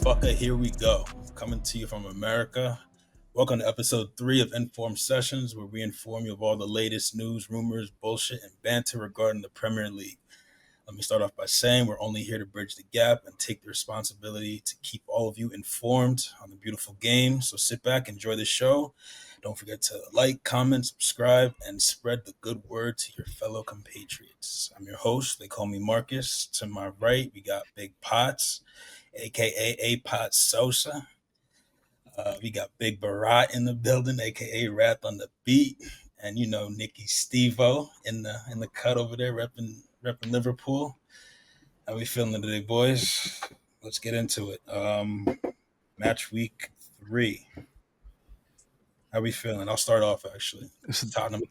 motherfucker. Here we go. Coming to you from America. Welcome to episode 3 of Informed Sessions, where we inform you of all the latest news, rumors, bullshit, and banter regarding the Premier League. Let me start off by saying we're only here to bridge the gap and take the responsibility to keep all of you informed on the beautiful game. So sit back, enjoy the show. Don't forget to like, comment, subscribe, and spread the good word to your fellow compatriots. I'm your host. They call me Markus. To my right, we got Big Pots, aka A Pot Sosa. We got Big Barat in the building, aka Raath on the beat, and Nikki Stevo in the cut over there, repping Liverpool. How we feeling today, boys? Let's get into it. Match week 3. How we feeling? I'll start off actually. Tottenham.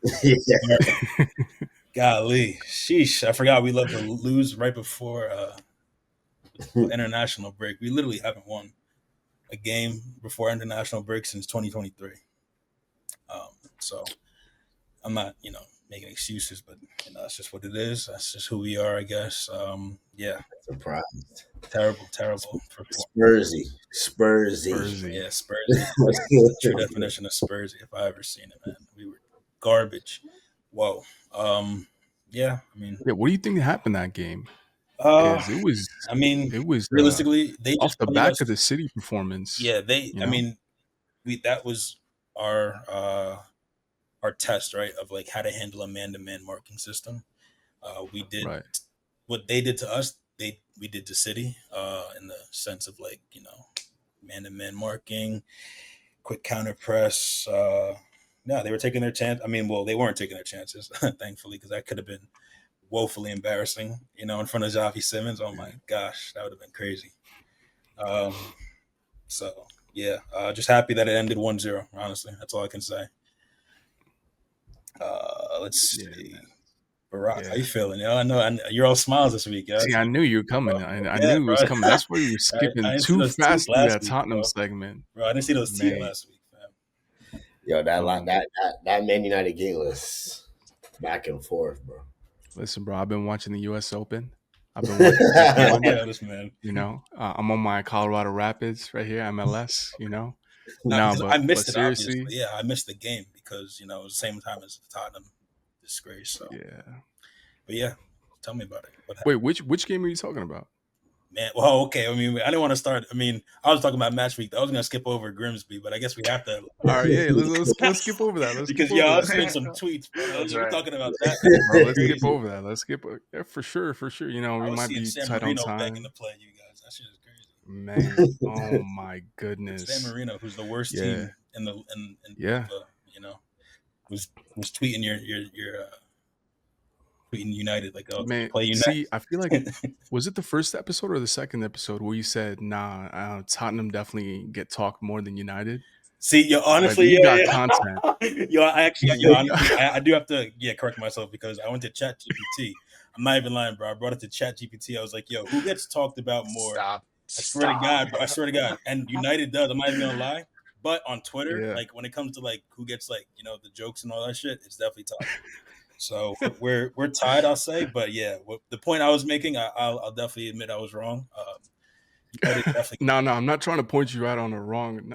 Golly, sheesh! I forgot we love to lose right before international break. We literally haven't won a game before international break since 2023. So I'm not, making excuses, but that's just what it is. That's just who we are, I guess. Yeah. Surprised. Terrible. Spursy. Yeah, Spursy. That's the true definition of Spursy if I ever seen it, man. We were garbage. Whoa. Yeah, I mean. Yeah, what do you think happened that game? It was realistically they off just the played back us. of the City performance. Yeah, that was our test, right, of like how to handle a man-to-man marking system. We did what they did to us. We did to City in the sense of like man-to-man marking, quick counter press. No, they were taking their chance. I mean, well, they weren't taking their chances, thankfully, because that could have been woefully embarrassing, in front of Xavi Simons. Oh my gosh, that would have been crazy. So yeah, just happy that it ended 1-0. Honestly, that's all I can say. Let's see. Barack, how you feeling? I know you're all smiles this week. Yeah. See, I knew you were coming. I knew it was coming. That's why you were skipping too fast through that Tottenham segment. Bro, I didn't see those tweets last week, fam. Yo, that Man United game was back and forth, bro. Listen, bro, I've been watching the U.S. Open. I've been watching this man. I'm on my Colorado Rapids right here, MLS. But I missed it. Seriously, obviously. Yeah, I missed the game because it was the same time as the Tottenham disgrace. So yeah, but yeah, tell me about it. Wait, which game are you talking about? Man, well, okay. I mean, I didn't want to start. I mean, I was talking about match week. I was going to skip over Grimsby, but I guess we have to. All right, yeah, let's skip over that. Because I've seen some tweets, bro. We're talking about that. Bro, let's skip over that. Let's skip. Yeah, for sure. We might be tight on time. Begging to play you guys. That shit is crazy. Man, oh my goodness. San Marino, who's the worst team in was tweeting your tweeting United like, oh, man, play United. See, I feel like was it the first episode or the second episode where you said, "Nah, Tottenham definitely get talked more than United." See, honestly, you got content. I do have to correct myself because I went to ChatGPT. I'm not even lying, bro. I brought it to ChatGPT. I was like, yo, who gets talked about more? Stop. I swear to God, bro. I swear to God. And United does. I'm not even gonna lie. But on Twitter, like when it comes to like who gets like the jokes and all that shit, it's definitely Tottenham. So we're tied, I'll say. But yeah, the point I was making, I'll definitely admit I was wrong. No, I'm not trying to point you out on the wrong.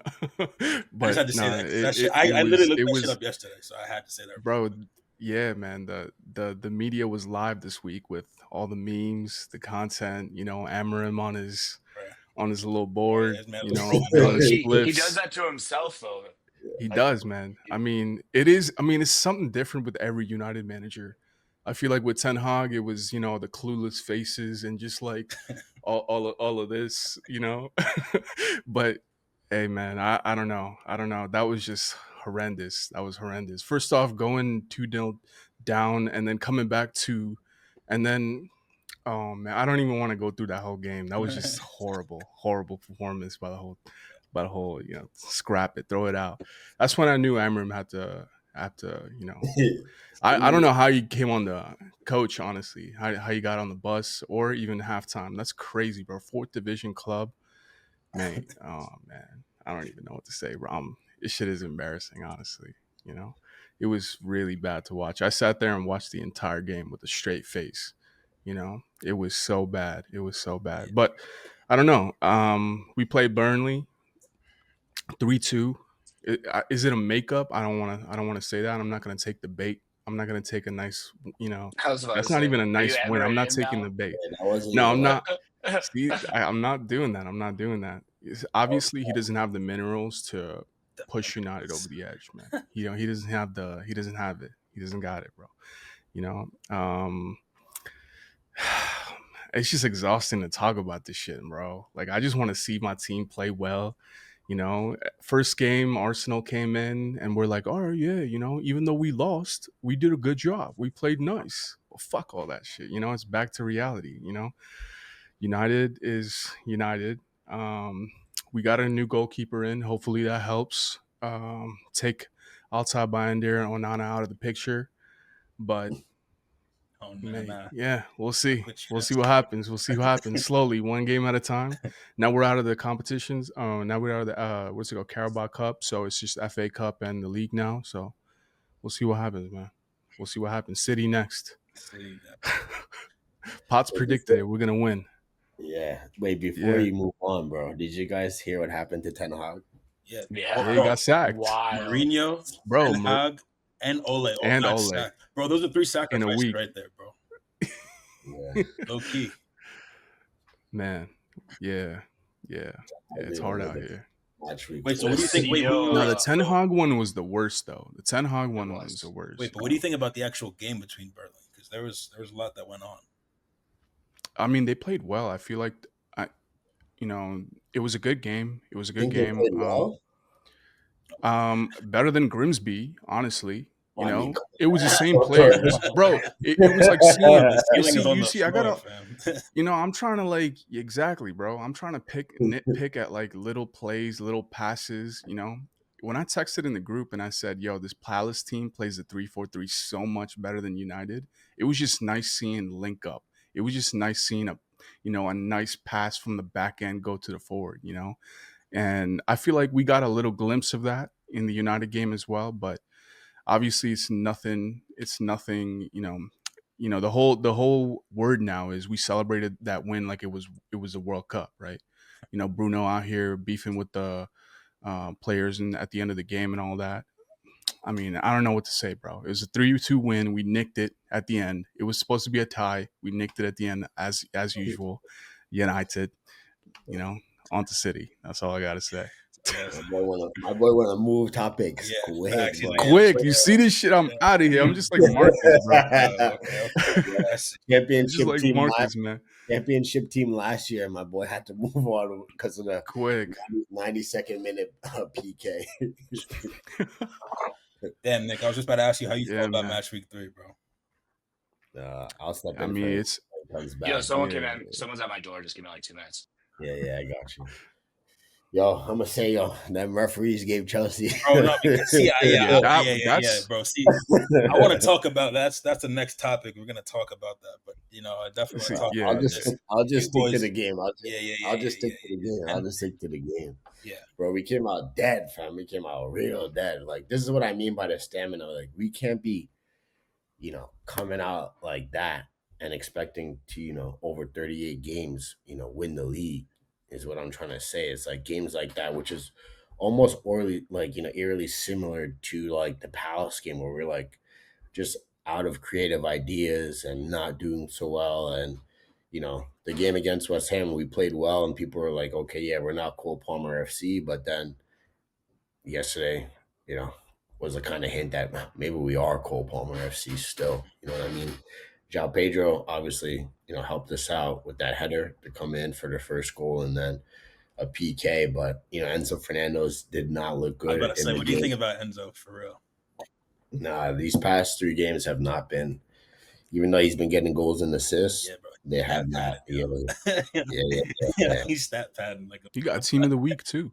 But I just had to say that. I literally looked that shit up yesterday, so I had to say that. Bro, yeah, man. The media was live this week with all the memes, the content. Amarim on his little board. He does that to himself, though. He does, man. I mean, it's something different with every United manager. I feel like with Ten Hag, it was, the clueless faces and just like all of this, But hey, man, I don't know. That was just horrendous. First off, going 2-0 down and then coming back and then, oh man, I don't even want to go through that whole game. That was just horrible performance by the whole, scrap it, throw it out. That's when I knew Amarim had to, I don't know how he came on the coach, honestly, how he got on the bus or even halftime. That's crazy, bro. 4th division club, man. Oh man, I don't even know what to say, bro. This shit is embarrassing, honestly. It was really bad to watch. I sat there and watched the entire game with a straight face. It was so bad. But I don't know. We played Burnley 3-2. Is it a makeup? I don't want to. I don't want to say that. I'm not going to take the bait. I'm not going to take a nice. I was about to That's not say, even a are you nice win. I'm Emery not in taking the now? bait. Yeah, that wasn't No, I'm even like not. See, I'm not doing that. I'm not doing that. Obviously, he doesn't have the minerals to push United over the edge, man. He doesn't have the. He doesn't have it. He doesn't got it, bro. You know. It's just exhausting to talk about this shit, bro. Like, I just want to see my team play well. First game, Arsenal came in and we're like, oh, yeah, even though we lost, we did a good job. We played nice. Well, fuck all that shit. It's back to reality. United is United. We got a new goalkeeper in. Hopefully that helps. Take Altay Bayındır and Onana out of the picture. But Oh no. yeah, we'll see. Quit We'll see stressing. what happens. We'll see what happens slowly, one game at a time. Now we're out of the competitions. Now we're out of the what's it called, Carabao Cup. So it's just FA Cup and the league now. So we'll see what happens, man. We'll see what happens. City next. Potts predicted it. We're gonna win. Yeah. Wait, before you move on, bro, did you guys hear what happened to Ten Hag? Yeah. Yeah, he got sacked. Wild. Mourinho, Bro, Ten Hag, and Ole all got sacked. Bro, those are 3 sacrifices in a week right there, bro. Yeah. Low key. Man. Yeah. It's hard out here. Wait, so what do you think? Wait. No, the Ten Hag one was the worst, though. The Ten Hag one was the worst. Wait, but what do you think about the actual game between Burnley? Because there was a lot that went on. I mean, they played well. I feel like, it was a good game. It was a good game. They played well? Better than Grimsby, honestly. It was the same players, bro. It was like seeing. You see, I gotta. I'm trying to exactly, bro. I'm trying to nitpick at like little plays, little passes. When I texted in the group and I said, "Yo, this Palace team plays the 3-4-3 so much better than United," it was just nice seeing link up. It was just nice seeing a nice pass from the back end go to the forward. And I feel like we got a little glimpse of that in the United game as well, but obviously it's nothing. The whole word now is we celebrated that win like it was a World Cup, right? Bruno out here beefing with the players and at the end of the game and all that. I mean, I don't know what to say, bro. It was a 3-2 win. We nicked it at the end. It was supposed to be a tie. We nicked it at the end as usual. United, on to City. That's all I gotta say. My boy wanna move topics quick. You see this shit? I'm out of here. I'm just like Markus, bro. Championship like team, Markus, man. Championship team last year. My boy had to move on because of the quick 92nd minute PK. Damn, Nick, I was just about to ask you how you feel about match week 3, bro. I'll step in. I mean, it's someone came in. Someone's at my door. Just give me like 2 minutes. Yeah, I got you. Yo, I'm gonna say, them referees gave Chelsea. Oh no, see, bro. See, I want to talk about that. That's the next topic. We're gonna talk about that, but I definitely want to talk about this. I'll just stick to the game. I'll just stick to the game. And, I'll just stick to the game. Yeah, bro, we came out dead, fam. We came out real dead. Like, this is what I mean by the stamina. Like, we can't be, coming out like that and expecting to, over 38 games, win the league. Is what I'm trying to say. It's like games like that, which is almost eerily similar to like the Palace game where we're like just out of creative ideas and not doing so well. And the game against West Ham, we played well, and people were like, okay, yeah, we're not Cole Palmer FC. But then yesterday, was a kind of hint that maybe we are Cole Palmer FC still. You know what I mean? João Pedro obviously, helped us out with that header to come in for the first goal and then a PK. But, Enzo Fernandez did not look good. I'm about to say, what do you think about Enzo for real? Nah, these past 3 games have not been, even though he's been getting goals and assists, they have not. He's stat padding like he got team of the week too.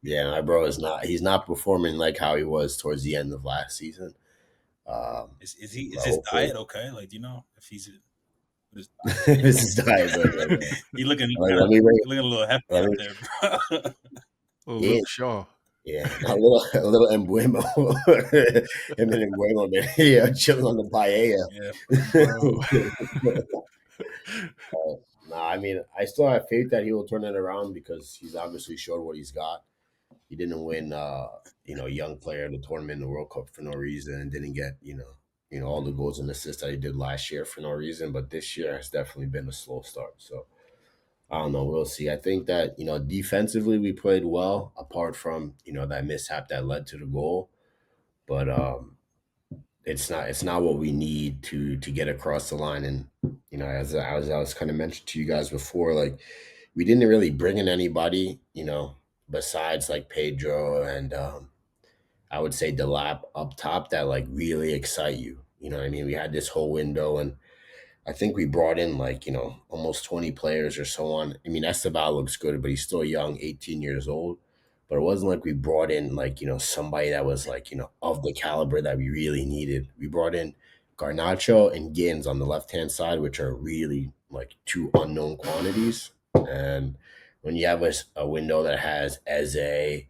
Yeah, my bro he's not performing like how he was towards the end of last season. Is his diet okay? Like, if he's his diet, he looking a little hefty out there, bro. Luke Shaw. Yeah, a little Embuemo. Him and Embuemo, man. Yeah, chilling on the paella. Yeah. Nah, I mean, I still have faith that he will turn it around because he's obviously showed what he's got. He didn't win, young player of the tournament in the World Cup for no reason, and didn't get, all the goals and assists that he did last year for no reason. But this year has definitely been a slow start. So I don't know. We'll see. I think that defensively we played well, apart from that mishap that led to the goal. But it's not what we need to get across the line. And as I was kind of mentioned to you guys before, like we didn't really bring in anybody, besides like Pedro and I would say Delap up top that like really excite you. You know what I mean? We had this whole window, and I think we brought in like, almost 20 players or so on. I mean, Esteban looks good, but he's still young, 18 years old. But it wasn't like we brought in like, somebody that was like, of the caliber that we really needed. We brought in Garnacho and Gins on the left hand side, which are really like two unknown quantities. And when you have a window that has Eze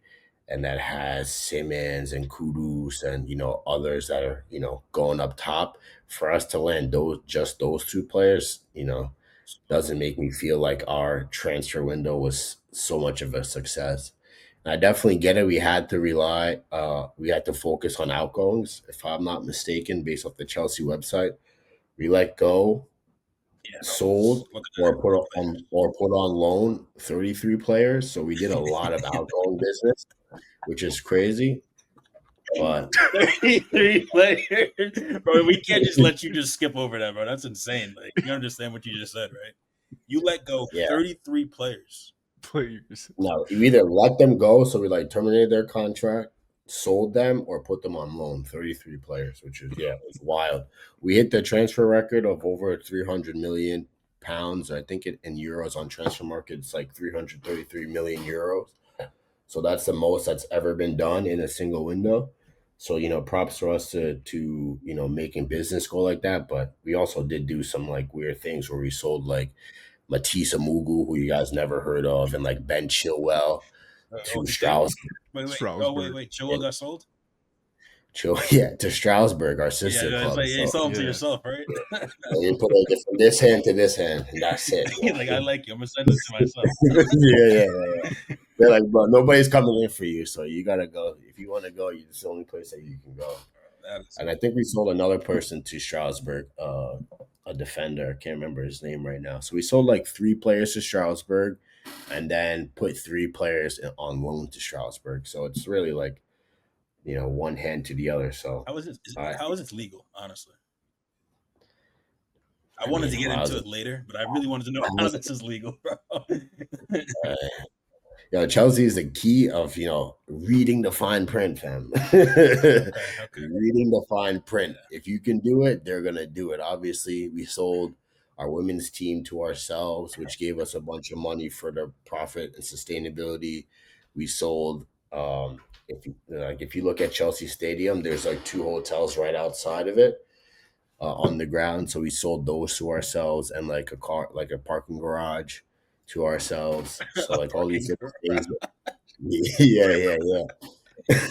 and that has Simmons and Kudus and, others that are, going up top, for us to land those two players, doesn't make me feel like our transfer window was so much of a success. And I definitely get it. We had to focus on outgoings, if I'm not mistaken, based off the Chelsea website. We let go, Yeah, sold, or put on loan 33 players. So we did a lot of outgoing business, which is crazy. But 33 players, bro. We can't just let you just skip over that, bro. That's insane. Like, you understand what you just said, right? You let go yeah, 33 players. Players. no, you either let them go, so we like terminated their contract, sold them, or put them on loan. 33 players, which is it's wild. We hit the transfer record of over 300 million pounds. I think in euros on transfer market, it's like 333 million euros. So that's the most that's ever been done in a single window. So props for us to making business go like that. But we also did do some like weird things where we sold like Matisse Mugu, who you guys never heard of, and like Ben Chilwell to He did. Strauss. Wait. Oh, Strasbourg. wait. Chilwell got sold. Yeah, to Strasbourg, our Yeah, sister it's club. like you So sold him to Yeah. yourself, right? you put it from this hand to this hand, and that's it. He's like, I like you. I'm gonna send it to myself. Yeah. They're like, bro, nobody's coming in for you, so you gotta go. If you want to go, it's the only place that you can go. That is And I think we sold another person to Strasbourg, a defender. I can't remember his name right now. So we sold like 3 players to Strasbourg, and then put 3 players on loan to Strasbourg. So it's really like one hand to the other. So how is it? I, How is it legal? Honestly, I I wanted mean, to get into it later, but I really wanted to know how this is legal, bro. uh, Chelsea is the key of reading the fine print, fam. Okay. Reading the fine print. Yeah. If you can do it, they're gonna do it. Obviously, we sold our women's team to ourselves, which gave us a bunch of money for the profit and sustainability. We sold. If you look at Chelsea Stadium, there's like 2 hotels right outside of it on the ground. So we sold those to ourselves, and like a parking garage to ourselves. So A like all these parking different things. garage. Yeah.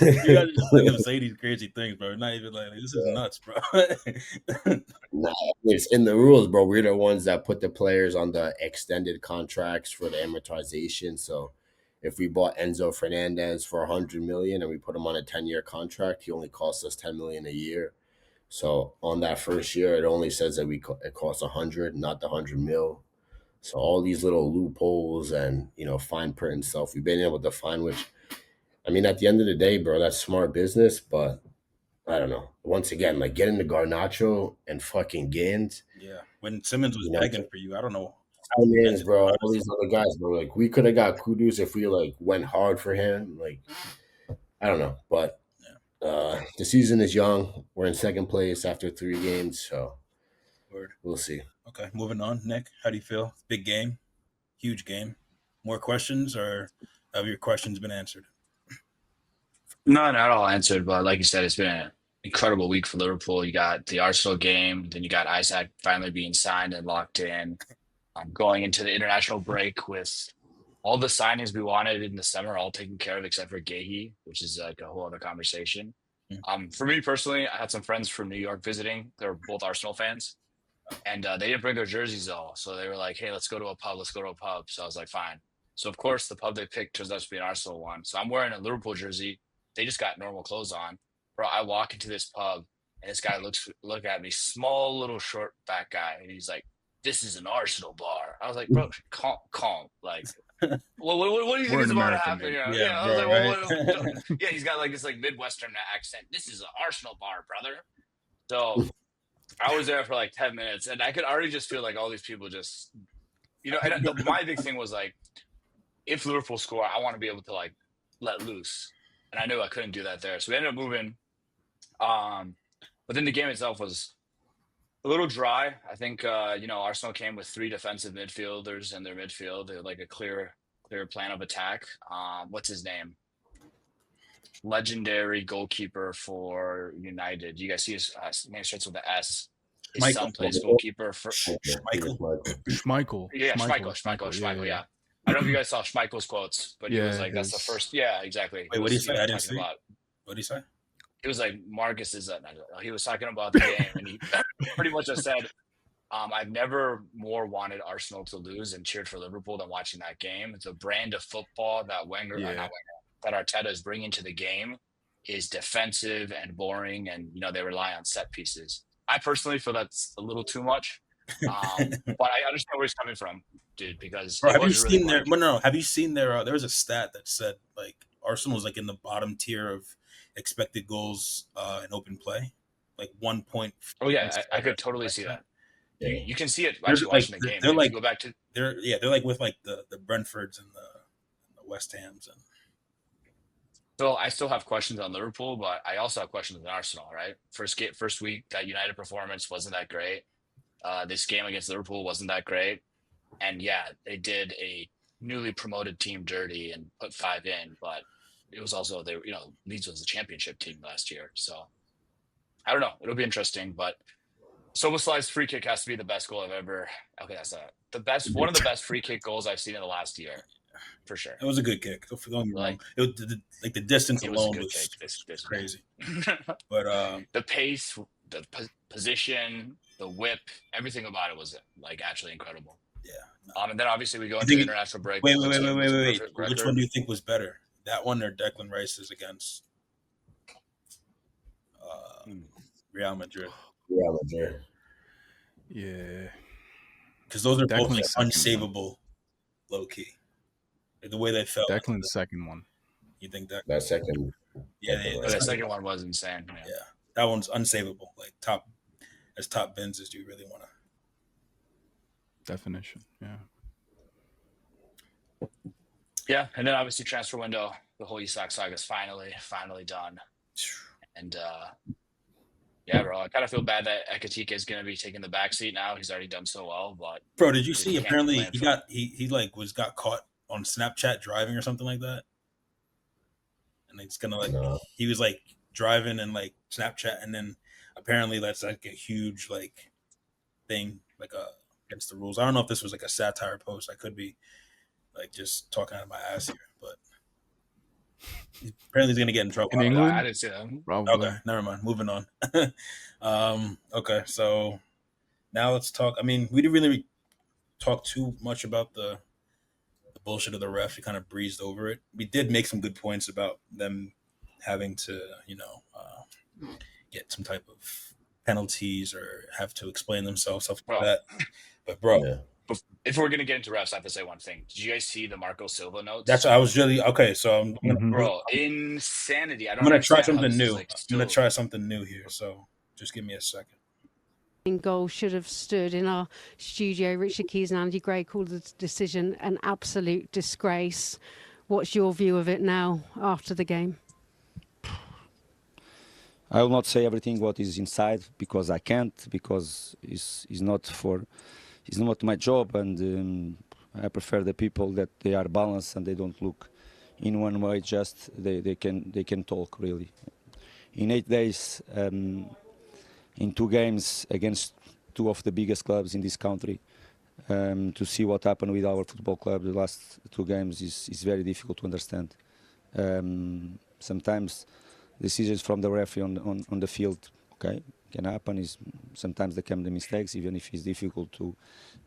You guys are just letting them say these crazy things, bro. Not even like this is nuts, bro. Nah, it's in the rules, bro. We're the ones that put the players on the extended contracts for the amortization. So if we bought Enzo Fernandez for 100 million and we put him on a 10-year contract, he only costs us 10 million a year. So on that first year, it only says that it costs 100, not the 100 mil. So all these little loopholes and fine print and stuff, we've been able to find. Which, I mean, at the end of the day, bro, that's smart business. But I don't know. Once again, like getting the Garnacho and fucking Gins, Yeah, when Simmons was begging for you, I don't know how we Gins, ended up. bro, all Honestly, these other guys, bro. Like we could have got Kudus if we like went hard for him. Like I don't know, but yeah. the season is young. We're in second place after 3 games, so Word. we'll see. Okay, moving on. Nick, how do you feel? Big game, huge game. More questions, or have your questions been answered? No, not all answered, but like you said, it's been an incredible week for Liverpool. You got the Arsenal game, then you got Isaac finally being signed and locked in. Going into the international break with all the signings we wanted in the summer, all taken care of except for Gahey, which is like a whole other conversation. Mm. For me personally, I had some friends from New York visiting. They're both Arsenal fans. And they didn't bring their jerseys though, so they were like, "Hey, let's go to a pub. Let's go to a pub." So I was like, "Fine." So of course, the pub they picked turns out to be an Arsenal one. So I'm wearing a Liverpool jersey. They just got normal clothes on. Bro, I walk into this pub and this guy look at me, small little short fat guy, and he's like, "This is an Arsenal bar." I was like, "Bro, calm. Like, what do you think We're is in about to America, happen man. here?" Yeah, Yeah, I was bro, like, right? yeah, he's got like this like Midwestern accent. "This is an Arsenal bar, brother." So I was there for like 10 minutes and I could already just feel like all these people just, and my big thing was like, if Liverpool score, I want to be able to like let loose. And I knew I couldn't do that there. So we ended up moving. But then the game itself was a little dry. I think, Arsenal came with 3 defensive midfielders in their midfield. They had like a clear plan of attack. What's his name? Legendary goalkeeper for United. You guys see his name starts with the S. His son plays goalkeeper for Schmeichel. Schmeichel. Yeah, Schmeichel. Yeah. I don't know if you guys saw Schmeichel's quotes, but he was like, "That's the first." Yeah, exactly. Wait, what did he say? I didn't talking see. about. What did he say? It was like Markus is. He was talking about the game, and he pretty much just said, "I've never more wanted Arsenal to lose and cheered for Liverpool than watching that game. It's a brand of football that that Arteta is bringing to the game is defensive and boring, and they rely on set pieces." I personally feel that's a little too much, but I understand where he's coming from, dude. Because Bro, have you seen their? Well, no. Have you seen their? There was a stat that said like Arsenal was like in the bottom tier of expected goals in open play, like 1 point. Oh yeah, I could totally see that. You can see it They're actually watching the game. They're like go back to they're like with like the Brentfords and the West Hams and. So I still have questions on Liverpool, but I also have questions on Arsenal. Right, first week, that United performance wasn't that great. This game against Liverpool wasn't that great, and yeah, they did a newly promoted team dirty and put 5 in, but it was also Leeds was the championship team last year, so I don't know. It'll be interesting, but Soboslai's free kick has to be the best goal I've ever. Okay, that's one of the best free kick goals I've seen in the last year. For sure. It was a good kick. Don't get me wrong. Like the distance alone was crazy. But the pace, the position, the whip, everything about it was like actually incredible. Yeah. And then obviously we go into the international break. Wait. Which one do you think was better? That one or Declan Rice's against Real Madrid? Real Madrid. Yeah. Because those are both like unsavable, low key. The way they felt. Declan's second one. You think that? That second. Yeah, the second one was insane. Yeah, that one's unsavable. Like top bins as you really want to. Definition. Yeah. Yeah, and then obviously transfer window, the whole Isak saga is finally done. And yeah, bro, I kind of feel bad that Ekatike is going to be taking the back seat now. He's already done so well, but bro, did you see? Apparently, he got caught on Snapchat driving or something like that, and it's gonna he was like driving and like Snapchat, and then apparently that's like a huge like thing like against the rules. I don't know if this was like a satire post. I could be like just talking out of my ass here, but apparently he's gonna get in trouble. In England, I didn't see that. Probably. Okay, never mind. Moving on. Okay, so now let's talk. I mean, we didn't really talk too much about the bullshit of the ref. We kind of breezed over it. We did make some good points about them having to, get some type of penalties or have to explain themselves, stuff like that. But bro, if we're gonna get into refs, I have to say one thing. Did you guys see the Marco Silva notes? That's what I was really okay. So I'm gonna, insanity. I'm gonna try something new. I'm gonna try something new here. So just give me a second. Goal should have stood in our studio. Richard Keys and Andy Gray called the decision an absolute disgrace. What's your view of it now after the game? I will not say everything what is inside because I can't, because it's not my job, and I prefer the people that they are balanced and they don't look in one way. Just they can talk really. In 8 days. In 2 games against 2 of the biggest clubs in this country, to see what happened with our football club the last 2 games is very difficult to understand. Sometimes decisions from the referee on the field, okay, can happen. Is sometimes they come the mistakes, even if it's difficult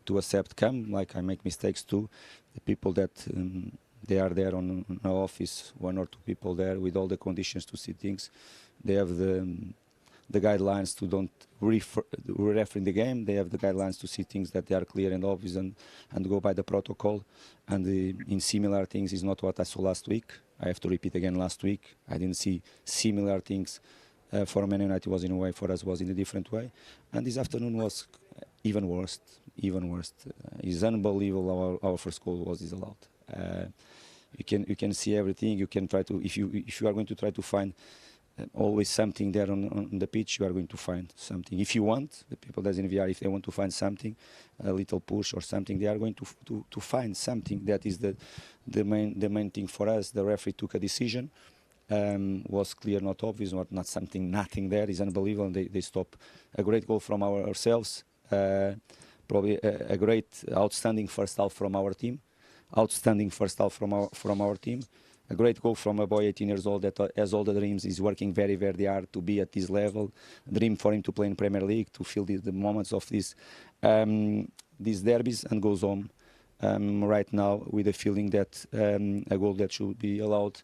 to accept. Come like I make mistakes too. The people that they are there on our office, one or two people there with all the conditions to see things. They have the guidelines to don't refer in the game. They have the guidelines to see things that they are clear and obvious and go by the protocol. And in similar things is not what I saw last week. I have to repeat again last week. I didn't see similar things for Man United was in a way, for us was in a different way. And this afternoon was even worse, even worse. It's unbelievable our first goal was disallowed. You can see everything. You can try to, if you are going to try to find always something there on the pitch, you are going to find something. If you want, the people that's in VR, if they want to find something, a little push or something, they are going to find something. That is the main thing for us. The referee took a decision, was clear, not obvious, or not something, nothing there is unbelievable. And they stop a great goal from ourselves, probably a great, outstanding first half from our team, outstanding first half from our team. A great goal from a boy 18 years old that has all the dreams, is working very, very hard to be at this level. Dream for him to play in Premier League, to feel the moments of these derbies, and goes home right now with a feeling that a goal that should be allowed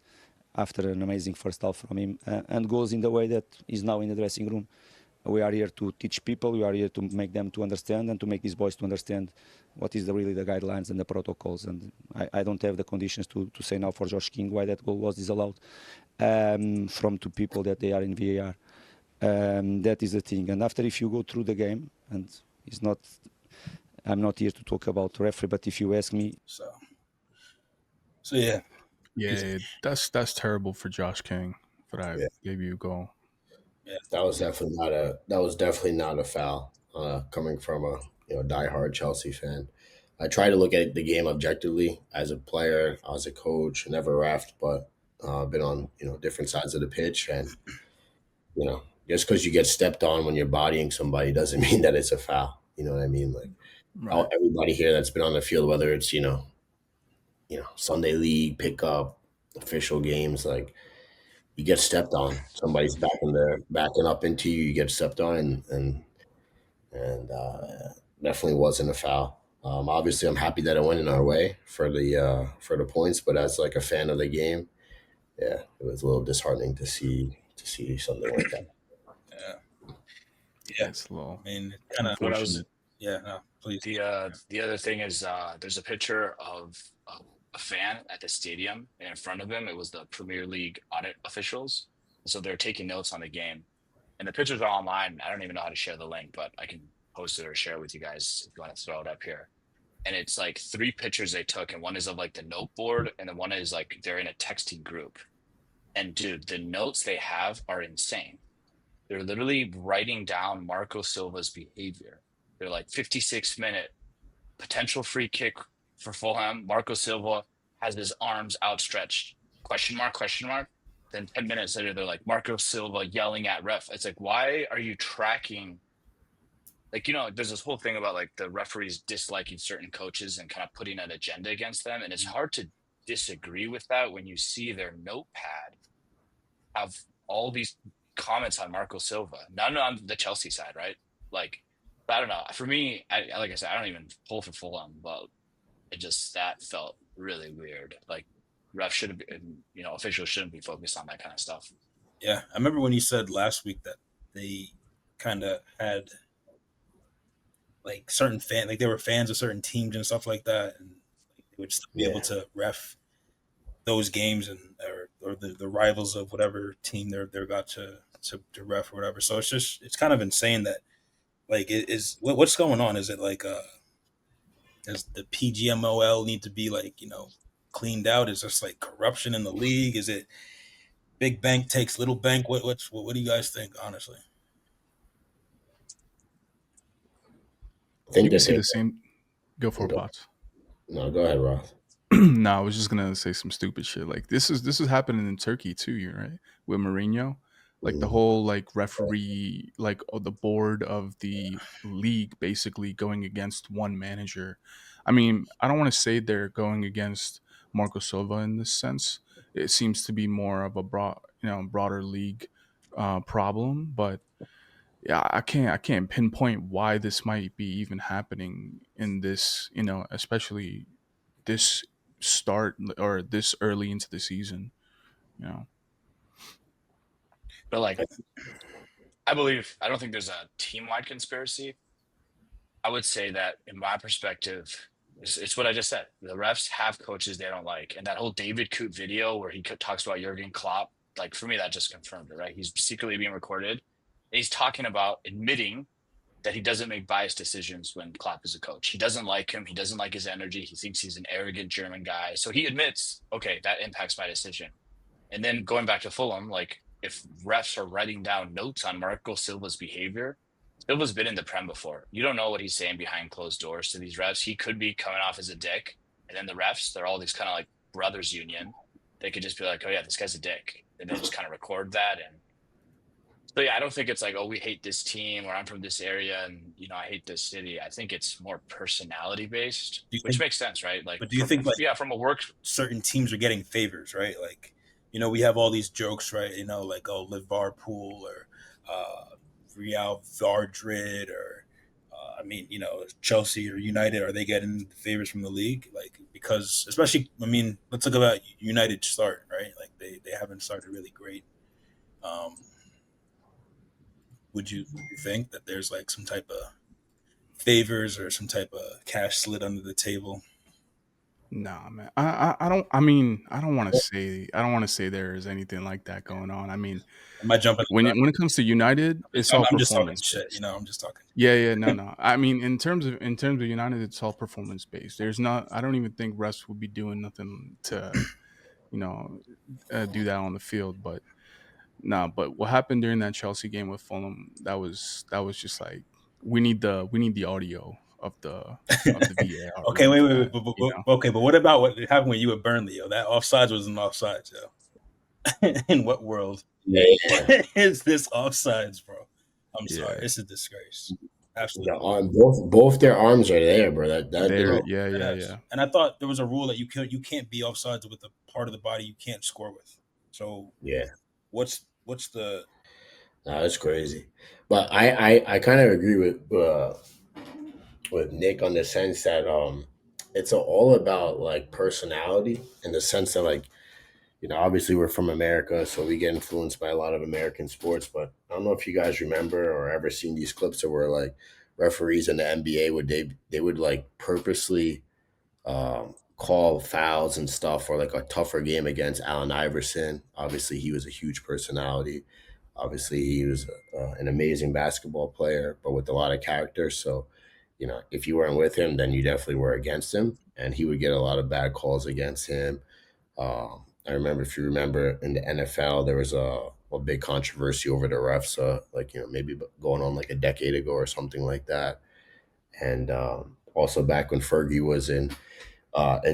after an amazing first half from him, and goes in the way that is now in the dressing room. We are here to teach people. We are here to make them to understand and to make these boys to understand what is really the guidelines and the protocols. And I don't have the conditions to say now for Josh King why that goal was disallowed from two people that they are in VAR. That is the thing. And after, if you go through the game, and it's not, I'm not here to talk about referee, but if you ask me, So yeah, Yeah, that's terrible for Josh King for that Yeah. debut goal. yeah, That was definitely not a foul. Coming from a diehard Chelsea fan, I try to look at the game objectively as a player, as a coach, never ref, but been on different sides of the pitch, and just because you get stepped on when you're bodying somebody doesn't mean that it's a foul. You know what I mean? Like Right. everybody here that's been on the field, whether it's Sunday league pickup, official games, like you get stepped on. Somebody's backing up into you. You get stepped on, and definitely wasn't a foul. Obviously, I'm happy that it went in our way for the points. But as like a fan of the game, yeah, it was a little disheartening to see something like that. yeah, Yeah, yeah. it's a little I mean, it kind of, What I was unfortunate. yeah. No, please. the other thing is there's a picture of a fan at the stadium, and in front of him it was the Premier League audit officials. So they're taking notes on the game, and the pictures are online. I don't even know how to share the link, but I can post it or share it with you guys if you want to throw it up here. And it's like three pictures they took, and one is of like the note board, and then one is like they're in a texting group. And dude, the notes they have are insane. They're literally writing down Marco Silva's behavior. They're like 56-minute potential free kick for Fulham. Marco Silva has his arms outstretched. Question mark, question mark. Then 10 minutes later, they're like, Marco Silva yelling at ref. It's like, why are you tracking? Like, there's this whole thing about like the referees disliking certain coaches and kind of putting an agenda against them. And it's hard to disagree with that when you see their notepad have all these comments on Marco Silva, none on the Chelsea side, right? Like, I don't know. For me, like I said, I don't even pull for Fulham, but that felt really weird. Like, refs should have been, officials shouldn't be focused on that kind of stuff. Yeah, I remember when you said last week that they kind of had like certain like they were fans of certain teams and stuff like that, and like, they would still be able Yeah, to ref those games and or the rivals of whatever team they're got to ref or whatever. So it's kind of insane that like it is what's going on? Is it like does the PGMOL need to be like cleaned out? Is this like corruption in the league? Is it big bank takes little bank? What do you guys think? Honestly, I think You the can see same. the same. Go for it, Potts. No, go ahead, Roth. No, I was just gonna say some stupid shit. Like this is happening in Turkey too, you right? With Mourinho, like the Mhm. whole like referee, like the board of the league, basically going against one manager. I mean, I don't want to say they're going against Marco Silva in this sense. It seems to be more of a broader league problem, but yeah, I can't pinpoint why this might be even happening in this, especially this start or this early into the season, you know. But like, I don't think there's a team wide conspiracy. I would say that in my perspective, it's what I just said. The refs have coaches they don't like. And that whole David Coote video where he talks about Jurgen Klopp, like for me, that just confirmed it, right? He's secretly being recorded. And he's talking about admitting that he doesn't make biased decisions when Klopp is a coach. He doesn't like him. He doesn't like his energy. He thinks he's an arrogant German guy. So he admits, okay, that impacts my decision. And then going back to Fulham, like if refs are writing down notes on Marco Silva's behavior, Silva's been in the Prem before. You don't know what he's saying behind closed doors to these refs. He could be coming off as a dick. And then the refs, they're all these kind of like brothers union. They could just be like, oh yeah, this guy's a dick. And then just kind of record that. And so yeah, I don't think it's like, oh, we hate this team or I'm from this area and I hate this city. I think it's more personality based, which makes sense, right? Like, but do you think like from a work, certain teams are getting favors, right? Like, we have all these jokes, right? Like, oh, Liverpool or Real Madrid or Chelsea or United, are they getting favors from the league? Like, because especially, let's talk about United start, right? Like they haven't started really great. Would you think that there's like some type of favors or some type of cash slid under the table? Nah, man. I don't. I mean, I don't want to say. I don't want to say there is anything like that going on. I mean, Am I jumping? when it comes to United, it's all I'm just talking performance shit. based. I'm just talking. Yeah, no. I mean, in terms of United, it's all performance based. There's not. I don't even think Russ would be doing nothing to, do that on the field. But nah. But what happened during that Chelsea game with Fulham? That was just like we need the audio of the VAR Okay, room wait, for wait, that. wait, okay, but what about what happened when you were Burnley? Yo, that offsides was an offsides, yo. In what world is this offsides, bro? I'm sorry, it's a disgrace. Absolutely, both their arms are there, bro. That there. didn't. Yeah. And I thought there was a rule that you can't be offsides with a part of the body you can't score with. So Yeah, what's the that's crazy. But I kind of agree with Nick on the sense that it's all about like personality in the sense that like obviously we're from America, so we get influenced by a lot of American sports. But I don't know if you guys remember or ever seen these clips of where like referees in the NBA they would like purposely call fouls and stuff or like a tougher game against Allen Iverson. Obviously, he was a huge personality. Obviously, he was an amazing basketball player, but with a lot of character. So, if you weren't with him, then you definitely were against him, and he would get a lot of bad calls against him. I remember, if you remember, in the NFL, there was a big controversy over the refs, like maybe going on like a decade ago or something like that. And also back when Fergie was in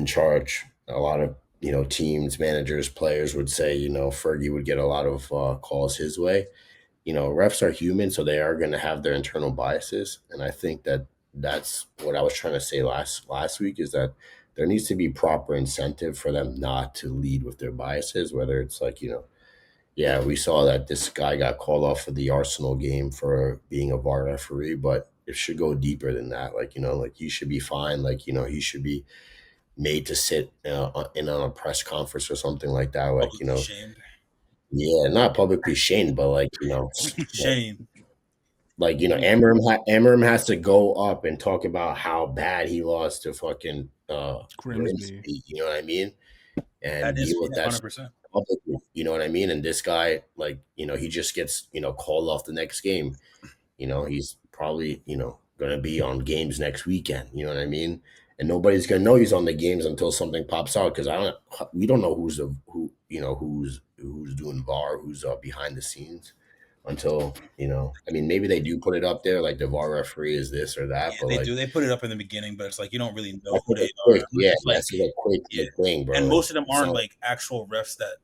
charge, a lot of teams, managers, players would say Fergie would get a lot of calls his way. Refs are human, so they are going to have their internal biases, and I think that that's what I was trying to say last week is that there needs to be proper incentive for them not to lead with their biases. Whether it's like yeah, we saw that this guy got called off of the Arsenal game for being a VAR referee, but it should go deeper than that. Like like he should be fined. Like he should be made to sit in on a press conference or something like that. Like publicly shamed? yeah, not publicly shamed, but like Shame. like Amarim has to go up and talk about how bad he lost to fucking Grimsby. you know what I mean, and That is deal with that 100%. publicly, you know what I mean. And this guy, like he just gets called off the next game. He's probably gonna be on games next weekend. You know what I mean. And nobody's gonna know he's on the games until something pops out because we don't know who's doing VAR, who's behind the scenes until I mean, maybe they do put it up there like the VAR referee is this or that, Yeah, but they like do. They put it up in the beginning, but it's like you don't really know that's who like a they are. quick, yeah, It's like, that's like a quick yeah, thing, bro. and Like, most of them it's aren't not, like actual refs that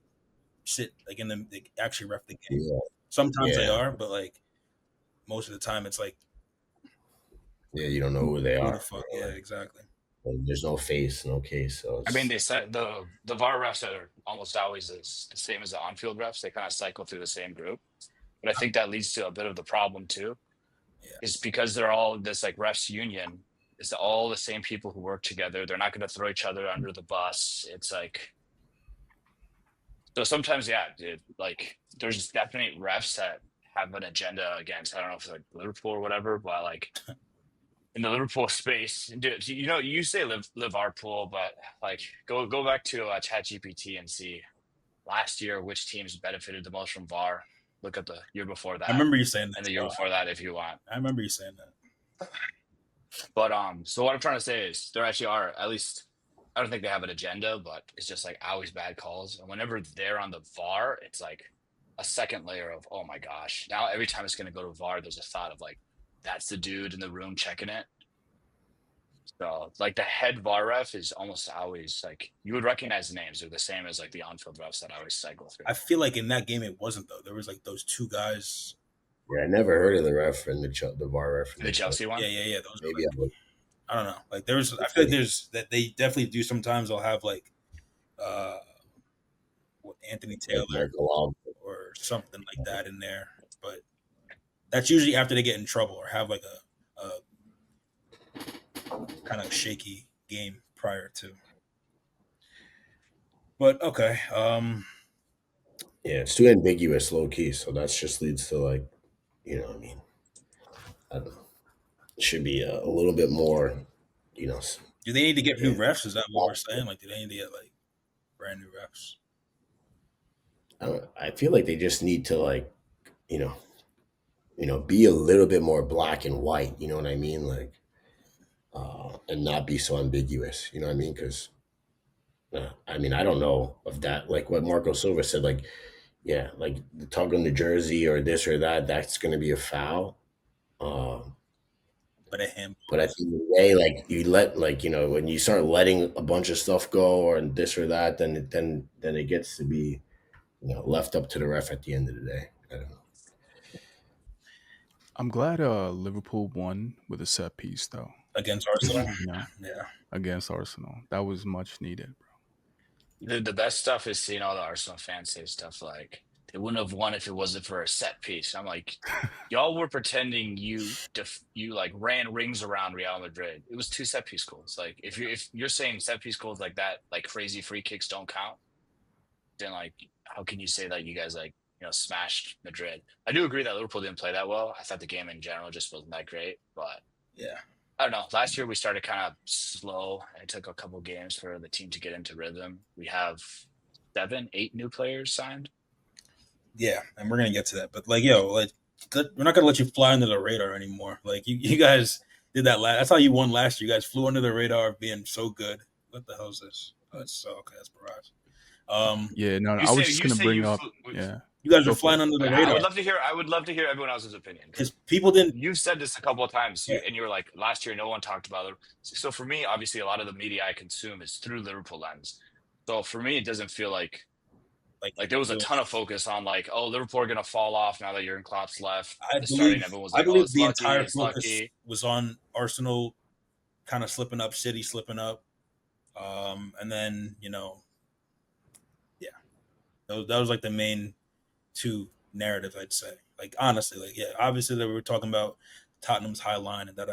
sit like in the they actually ref the game. yeah, Sometimes they yeah, are, but like most of the time, it's like yeah. You don't know who they who are. the fuck? Yeah, exactly. Like, there's no face, no case. So I mean, they said the VAR refs are almost always the same as the on-field refs. They kind of cycle through the same group. but I think that leads to a bit of the problem too. Yeah. Is because they're all this like refs union. It's all the same people who work together. They're not going to throw each other under the bus. It's like, so sometimes, yeah, dude, like there's definitely refs that have an agenda against, I don't know if it's like Liverpool or whatever, but like in the Liverpool space, dude, you say Liverpool, but like go back to ChatGPT and see last year which teams benefited the most from VAR. Look at the year before that I remember you saying that. and the year before that, if you want. I remember you saying that. But so what I'm trying to say is there actually are, at least I don't think they have an agenda, but it's just like always bad calls. And whenever they're on the VAR, it's like a second layer of, oh my gosh. Now every time it's going to go to VAR, there's a thought of like, that's the dude in the room checking it. So like the head VAR ref is almost always like, you would recognize the names. They're the same as like the on-field refs that I always cycle through. I feel like in that game it wasn't though. There was like those two guys. Yeah, I never heard of the ref and the VAR ref. The Chelsea one? Yeah. Those Maybe like, I don't know. Like I feel like there's that they definitely do sometimes. They'll have like Anthony Taylor or something like that in there, but that's usually after they get in trouble or have like a kind of shaky game prior to. But okay, yeah, it's too ambiguous, low key. So that just leads to like, I mean, I don't know. It should be a little bit more, do they need to get new refs? Is that what we're saying? Like, do they need to get like brand new refs? I feel like they just need to like, be a little bit more black and white. You know what I mean? Like, and not be so ambiguous. You know what I mean? Because, I mean, I don't know of that. Like what Marco Silva said. Like, yeah, like the tug on the jersey or this or that. That's going to be a foul. But a him. But at the end of the day, like you let, like when you start letting a bunch of stuff go or this or that, then it gets to be, left up to the ref at the end of the day. I don't know. I'm glad Liverpool won with a set piece though. Against Arsenal. Yeah. Against Arsenal. That was much needed, bro. The best stuff is seeing all the Arsenal fans say stuff like, they wouldn't have won if it wasn't for a set piece. I'm like, y'all were pretending you like ran rings around Real Madrid. It was 2 set piece goals. Like if you're saying set piece goals like that, like crazy free kicks don't count, then like how can you say that you guys like smashed Madrid? I do agree that Liverpool didn't play that well. I thought the game in general just wasn't that great, but yeah, I don't know. Last year we started kind of slow. It took a couple games for the team to get into rhythm. We have 7, 8 new players signed. Yeah, and we're gonna get to that. But like, we're not gonna let you fly under the radar anymore. Like you guys did that last. That's how you won last year. You guys flew under the radar of being so good. What the hell is this? Oh, it's so okay. That's Barrage. Yeah, no, I was just gonna bring up. Yeah, you guys are flying under the radar. I would love to hear everyone else's opinion because people didn't. You've said this a couple of times, and you were like, last year no one talked about it. So for me, obviously, a lot of the media I consume is through Liverpool lens. So for me, it doesn't feel like there was a ton of focus on like, oh, Liverpool are gonna fall off now that Jurgen Klopp's left. I believe the entire focus was on Arsenal kind of slipping up, City slipping up, and then that was like the main 2 narratives, I'd say. Like honestly, like obviously that we were talking about Tottenham's high line and but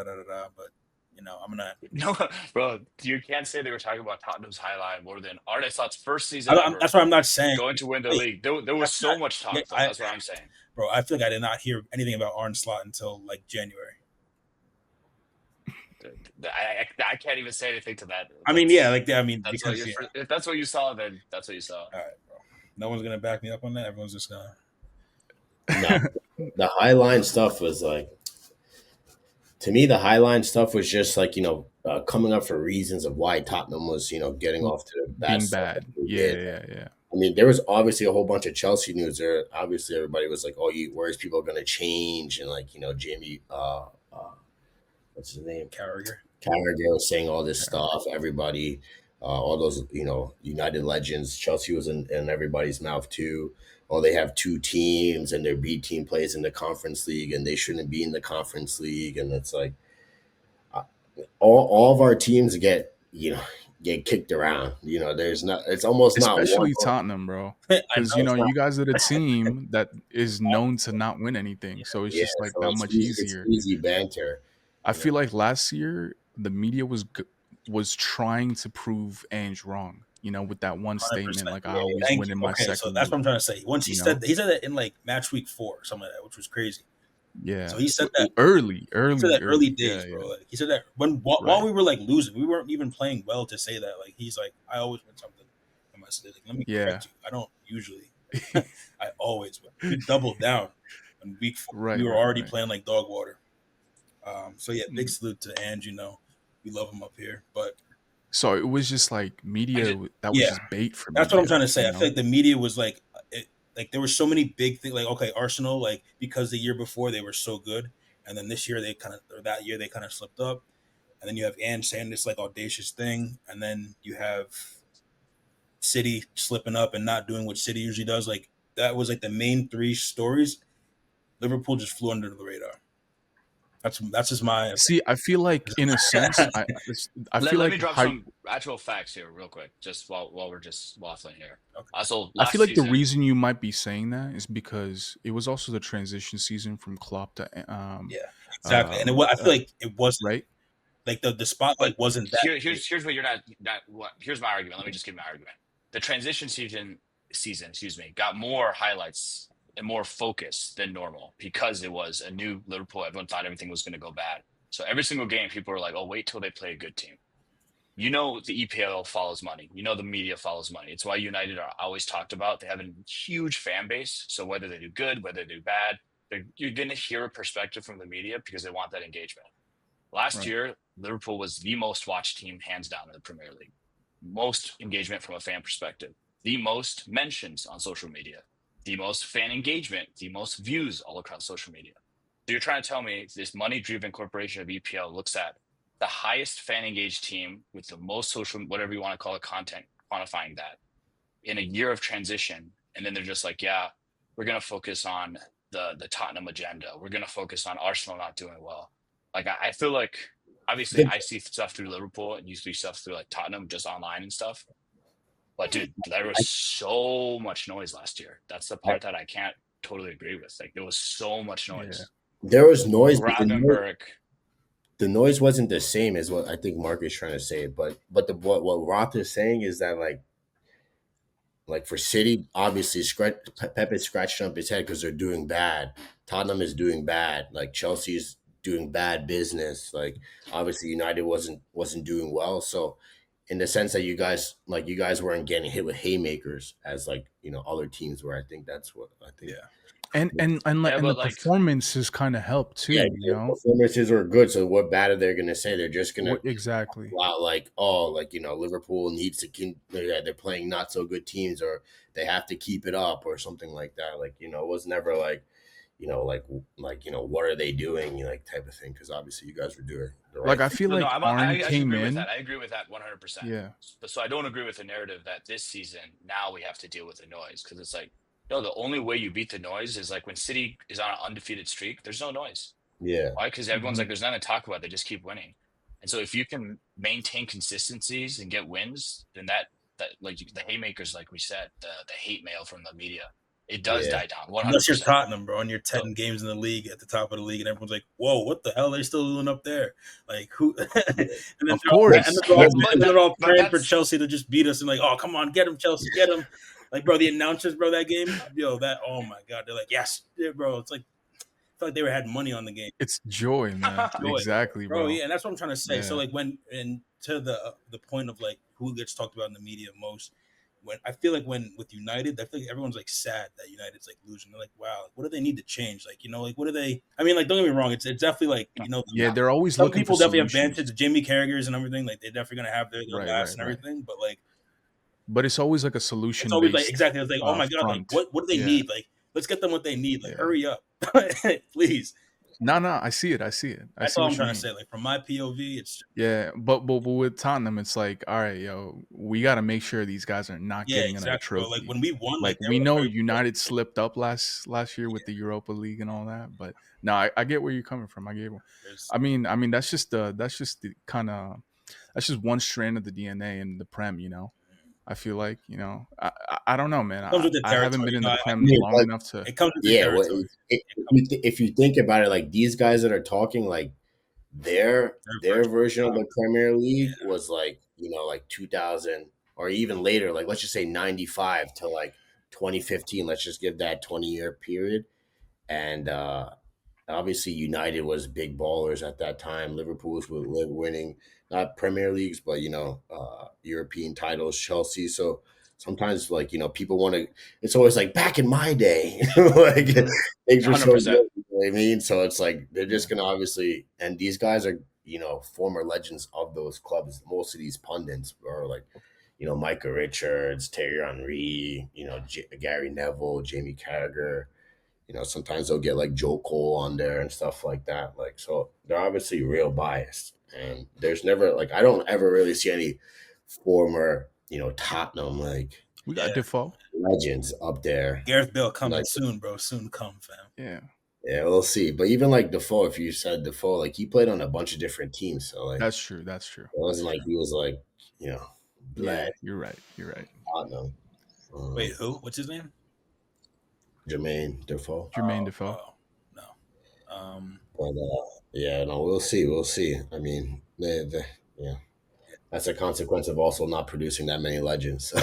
I'm gonna no, bro. You can't say they were talking about Tottenham's high line more than Arne Slot's first season. That's what I'm not saying. Going to win the league, there was so much talk. That's what I'm saying, bro. I feel like I did not hear anything about Arne Slot until like January. I can't even say anything to that. If that's what you saw, then that's what you saw. All right, bro. No one's gonna back me up on that. Everyone's just gonna. No, the high line stuff was like, to me, the high line stuff was just like coming up for reasons of why Tottenham was getting off to the bad. Yeah. I mean, there was obviously a whole bunch of Chelsea news there. Obviously, everybody was like, "Oh, where's people going to change?" And like Jamie, what's his name? Carragher was saying all this stuff. Everybody, all those United legends. Chelsea was in everybody's mouth too. Oh, they have 2 teams and their B team plays in the Conference League and they shouldn't be in the Conference League. And it's like all of our teams get get kicked around. You know, there's not. It's almost not one. Especially Tottenham, bro. I Because know. It's not. you guys are the team that is known to not win anything, so it's Yeah, just like so that much it's easier. easy banter. I You know, feel like last year the media was trying to prove Ange wrong. With that one statement, 100%. like I Yeah, always thank win you. in my Okay, so second that's what league. I'm trying to say. Once You know, he said that in like match week 4 or something like that, which was crazy. So yeah, he said that early, he said that early yeah, days, yeah, bro. Like, he said that while right, we were like losing, we weren't even playing well to say that. Like he's like, I always win something. And I said, like, let me yeah, correct you. I don't usually. I always win. We doubled down in week 4. We right, were right, already right. playing like dog water. So yeah, big Mm. salute to Ange. We love him up here. But So it was just like I media just that was yeah, just bait for that's what I'm media. trying to say. I feel like the media was like, like there were so many big things. Like okay, Arsenal, like because the year before they were so good, and then this year that year they kind of slipped up, and then you have Ange saying this like audacious thing, and then you have City slipping up and not doing what City usually does. Like that was like the main 3 stories. Liverpool just flew under the radar. That's just my opinion. See, I feel like in a sense, I feel let me like drop some actual facts here real quick, just while we're just waffling here. Okay. Also, I feel last like the season, reason you might be saying that is because it was also the transition season from Klopp to Yeah, exactly. And I feel like it wasn't right. like the spotlight but wasn't that big. here's what you're not what here's my argument. Let me just give my argument. The transition season, excuse me, got more highlights and more focus than normal because it was a new Liverpool. Everyone thought everything was going to go bad. So every single game, people were like, "Oh, wait till they play a good team." The EPL follows money. The media follows money. It's why United are always talked about. They have a huge fan base. So whether they do good, whether they do bad, you're going to hear a perspective from the media because they want that engagement. Last Right. year, Liverpool was the most watched team, hands down, in the Premier League. Most engagement from a fan perspective, the most mentions on social media, the most fan engagement, the most views all across social media. So you're trying to tell me this money-driven corporation of EPL looks at the highest fan engaged team with the most social, whatever you want to call it, content, quantifying that in a year of transition, and then they're just like, yeah, we're going to focus on the Tottenham agenda. We're going to focus on Arsenal not doing well. Like I feel like obviously I see stuff through Liverpool and you see stuff through like Tottenham just online and stuff. But dude, there was so much noise last year. That's the part that I can't totally agree with. Like there was so much Yeah. noise. there was noise, but Gravenberg. the noise wasn't the same as what I think Mark is trying to say. But what Raath is saying is that like for City, obviously Pepe scratched up his head because they're doing bad. Tottenham is doing bad. Like Chelsea's doing bad business. Like obviously United wasn't doing well. So in the sense that you guys weren't getting hit with haymakers as like other teams were. I think that's what I think. Yeah. And the But like performance has kind of helped Yeah, too. their performances were good. So what bad are they going to say? They're just going to Exactly. out like, oh, like Liverpool needs to they're playing not so good teams, or they have to keep it up, or something like that. Like it was never like what are they doing, like type of thing. Because obviously you guys were doing the right Like I thing. feel no, like I Arn actually came agree with in. that. I agree with that 100%. Yeah. But so I don't agree with the narrative that this season now we have to deal with the noise because it's like, no, the only way you beat the noise is like when City is on an undefeated streak, there's no noise. Yeah, Why? Because everyone's Mhm. like, there's nothing to talk about. They just keep winning. And so if you can maintain consistencies and get wins, then that like the haymakers, like we said, the hate mail from the media, it does yeah. die down Unless you're 100%. Tottenham, bro, and you're So 10 games in the league at the top of the league, and everyone's like, "Whoa, what the hell are they still doing up there?" Like who? And then Of course. they're all but praying for that's Chelsea to just beat us, and like, "Oh, come on, get him, Chelsea, get him!" Like, bro, the announcers, bro, that game, oh my god, they're like, "Yes, yeah, bro." It's like I felt like they had money on the game. It's joy, man. Joy, Exactly, bro. bro. Yeah, and that's what I'm trying to say. So Yeah. like and to the point of like who gets talked about in the media most, when I feel like when with United, I feel like everyone's like sad that United's like losing. They're like, wow, like, what do they need to change? Like like what do they? I mean, like don't get me wrong, it's definitely like Yeah, they're always some looking for people definitely have solutions. bantered the Jamie Carragers and everything. Like they're definitely gonna have their Right, last right, and right. everything, but like But it's always like a it's solution always like based exactly. It's like oh my god, like front. what do they Yeah. need? Like let's get them what they need. Like Yeah. hurry up, please. No, I see it. I That's see all I'm what you trying to mean. say. Like from my POV, it's Yeah, but with Tottenham, it's like, all right, yo, we got to make sure these guys are not yeah, getting another exactly, bro. Like trophy. when we won, Like like we know everybody was like, United slipped up last year with the Europa League and all that, but no, I get where you're coming from. I get. there's I mean that's just the kind of that's just one strand of the DNA in the Prem. I feel like I don't know, man. It comes with the I haven't territory. been in the I Prem get it. long enough to. It comes with the Yeah, well, territory. if you think about it, like these guys that are talking, like their version of the Premier League was like like 2000 or even later, like let's just say 95 to like 2015. Let's just give that 20-year period, and obviously United was big ballers at that time. Liverpool was winning not Premier Leagues, but European titles. Chelsea. So sometimes like people want to. It's always like back in my day, like things were so good. 100%. You know what I mean? So it's like they're just gonna obviously, and these guys are former legends of those clubs. Most of these pundits are like Micah Richards, Terry Henry, Gary Neville, Jamie Carragher. Sometimes they'll get like Joe Cole on there and stuff like that. Like, so they're obviously real biased. And there's never like I don't ever really see any former, Tottenham like We got Defoe. legends up there. Gareth Bale coming Like, soon, bro. Soon come, fam. Yeah, yeah, we'll see. But even like Defoe, if you said Defoe, like he played on a bunch of different teams. So like that's true. it wasn't like he was like, Yeah, bled you're right. You're right. Tottenham. Wait, who? What's his name? Jermaine Defoe. Jermaine Defoe. No. But yeah, no, we'll see. We'll see. I mean, yeah, that's a consequence of also not producing that many legends. So.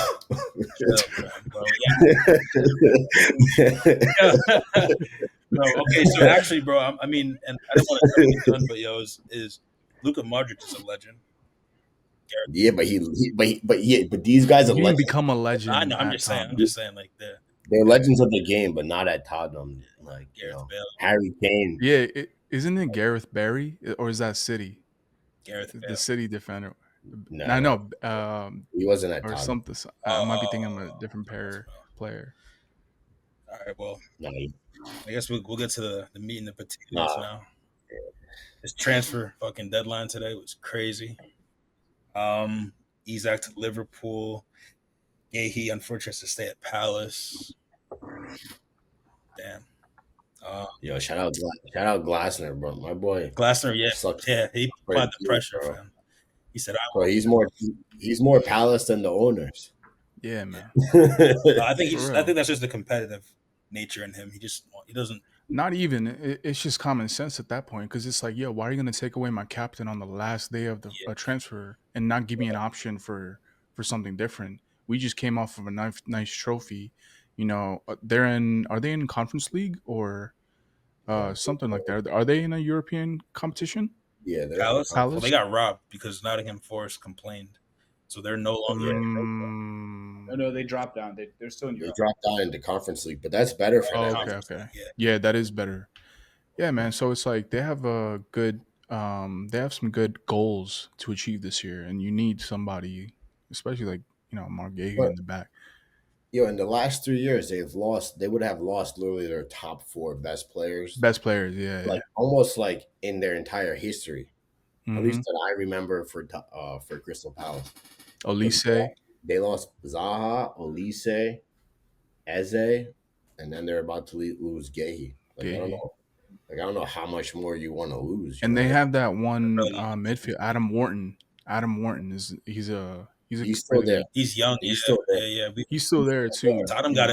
No, okay, so actually, bro, I mean, and I don't want to jump the gun, but is Luka Modric is a legend. Yeah, but these guys are He didn't legends. become a legend. I know. I'm just saying, like they're legends of the game, but not at Tottenham. Like Gareth Bale, Harry Kane. Yeah, isn't it Gareth Barry or is that City? Gareth Bale. The City defender. No, I know. He wasn't at Or Tottenham. something. I might be thinking of a different player. All right, well, No, I guess we'll get to the meat and the potatoes now. This transfer fucking deadline today was crazy. Isak to Liverpool. He unfortunately has to stay at Palace. Damn. Yo, shout out Glasner, bro. My boy Glasner, yeah, sucks. he applied the pressure, bro. fam. He said, Bro, he's more Palace than the owners. Yeah, man. I think that's just the competitive nature in him. He doesn't. Not even. It's just common sense at that point because it's like, yo, why are you going to take away my captain on the last day of the transfer and not give me an option for something different? We just came off of a nice trophy. Are they in Conference League or something like that? Are they in a European competition? Yeah, they're Palace. Well, they got robbed because Nottingham Forest complained, so they're no longer. No, they dropped down. They're still in Europe. They dropped down into Conference League, but that's better for them. Okay. Yeah, that is better. Yeah, man. So it's like they have a good, they have some good goals to achieve this year, and you need somebody, especially like Mark Gahey in the back. In the last 3 years, they would have lost literally their top 4 best players. Yeah. Like almost like in their entire history. Mm-hmm. At least that I remember for Crystal Palace. Olise. They lost Zaha, Olise, Eze, and then they're about to lose Gahey. Like, I don't know. Like, I don't know how much more you want to lose. And they have that one midfield, Adam Wharton. Adam Wharton he's still there. He's young. He's still there. Yeah. He's still there too. Tottenham got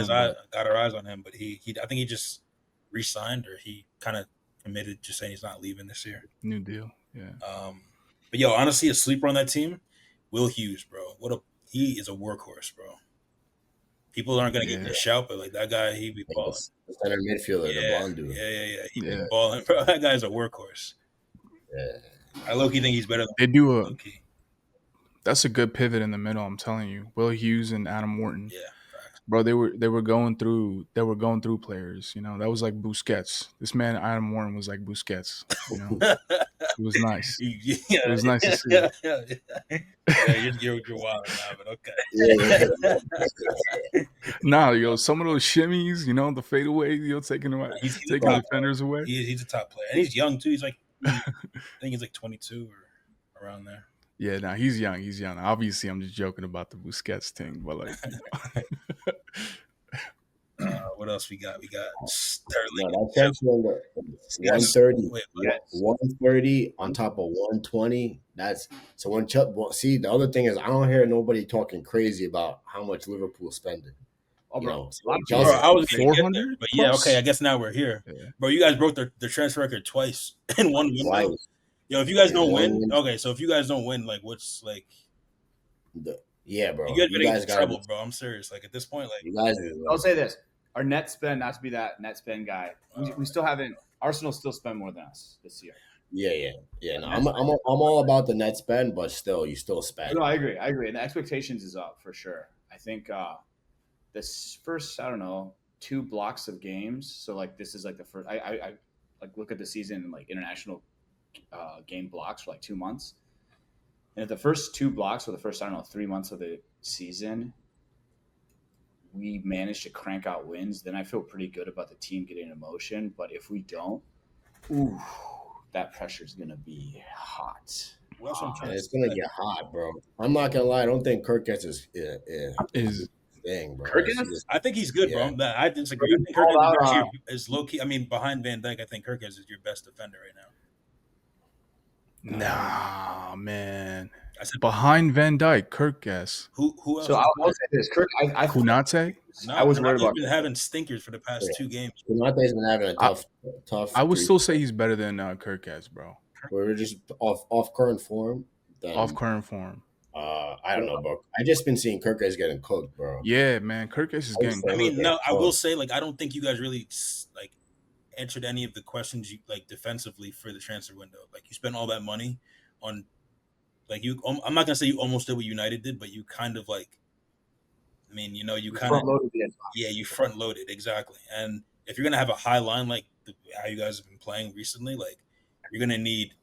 our eyes on him, but I think he just re-signed or he kind of committed, just saying he's not leaving this year. New deal. Yeah. But yo, honestly, a sleeper on that team, Will Hughes, bro. He is a workhorse, bro. People aren't gonna get the shout, but like that guy, he be balling. The center midfielder, the blonde dude. Yeah. He be balling, bro. That guy's a workhorse. Yeah. I low-key think he's better than they do That's a good pivot in the middle. I'm telling you, Will Hughes and Adam Wharton. Yeah, bro, they were going through players. That was like Busquets. This man Adam Wharton was like Busquets. It was nice. It was nice to see. You're wild now, but okay. Yeah. Yo, some of those shimmies, the fadeaways, taking defenders away. He's a top player, and he's young too. He's like, I think he's like 22 or around there. Yeah, he's young. He's young. Obviously, I'm just joking about the Busquets thing, but like, what else we got? We got Sterling. No, that transfer window, Yes. 130, Wait, Yes. 130 on top of 120. That's so when Chuck. Well, see, the other thing is I don't hear nobody talking crazy about how much Liverpool spending. Oh, You bro. know, A lot of bro, Chelsea. I was gonna get there, 400 but yeah, plus? okay. I guess now we're here, Yeah. bro. You guys broke the transfer record twice in one window. Twice. Yo, if you guys In don't one win, window. okay. So if you guys don't win, like, what's like? Yeah, bro. You guys You better get guys in got trouble, bro. I'm serious. Like at this point, like, You guys. I'll say this: our net spend, not to be that net spend guy, we still haven't. Arsenal still spend more than us this year. Yeah. No, I'm all about the net spend, but still, you still spend. No, I agree, and the expectations is up for sure. I think this first, I don't know, 2 blocks of games. So like this is like the first. I like look at the season like international game blocks for like 2 months, and if the first 2 blocks or the first, I don't know, 3 months of the season, we manage to crank out wins, then I feel pretty good about the team getting in motion. But if we don't, ooh, that pressure is gonna be hot. what else I'm trying to It's say? gonna get hot, bro. I'm not gonna lie. I don't think Kirk gets his Is thing, bro. Kirk It's is? just- I think he's good, Yeah. bro. I disagree. I think Called out, Kirk is low key. I mean, behind Van Dijk, I think Kirk is your best defender right now. nah, man. I said Behind Van Dyke, Kirk guess. who else? So is I'll say this, Kirk. I Kunate? No, I was worried Konate's about been having stinkers for the past Yeah. 2 games. Konate's been having a tough. I would 3. still say he's better than Kirk guess, bro. We're just off current form. Then, Off current form. I don't know, bro. I just been seeing Kirk as getting cooked, bro. Yeah, man. Kirk guess is getting. I mean, Okay, no, I so- will say, like, I don't think you guys really like answered any of the questions you like defensively for the transfer window. Like, you spent all that money on, like, you. I'm not gonna say you almost did what United did, but you kind of like. I mean, you know, you kind of front-loaded the end. yeah, you front loaded exactly. And if you're gonna have a high line like how you guys have been playing recently, like you're gonna need,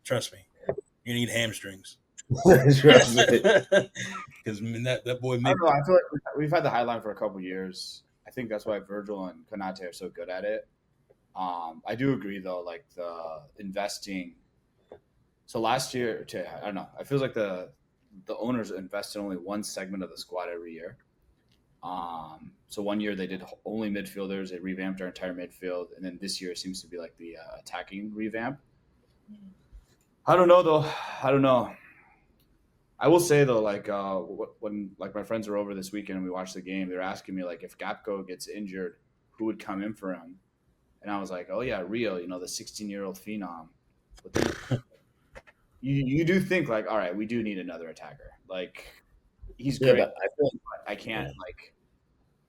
trust me, you're gonna need hamstrings. Trust me. Because that boy I made don't know. I feel like we've had the high line for a couple years. I think that's why Virgil and Konate are so good at it. I do agree though, like the investing. So last year, I don't know. I feel like the owners invest in only one segment of the squad every year. So one year they did only midfielders. They revamped our entire midfield, and then this year it seems to be like the attacking revamp. I don't know though. I don't know. I will say though, like when like my friends were over this weekend and we watched the game, they were asking me like if Gapco gets injured, who would come in for him? And I was like, oh yeah, Rio, you know, the 16-year-old phenom. But then you do think like, all right, we do need another attacker. Like he's Yeah, great. but I feel I can't like,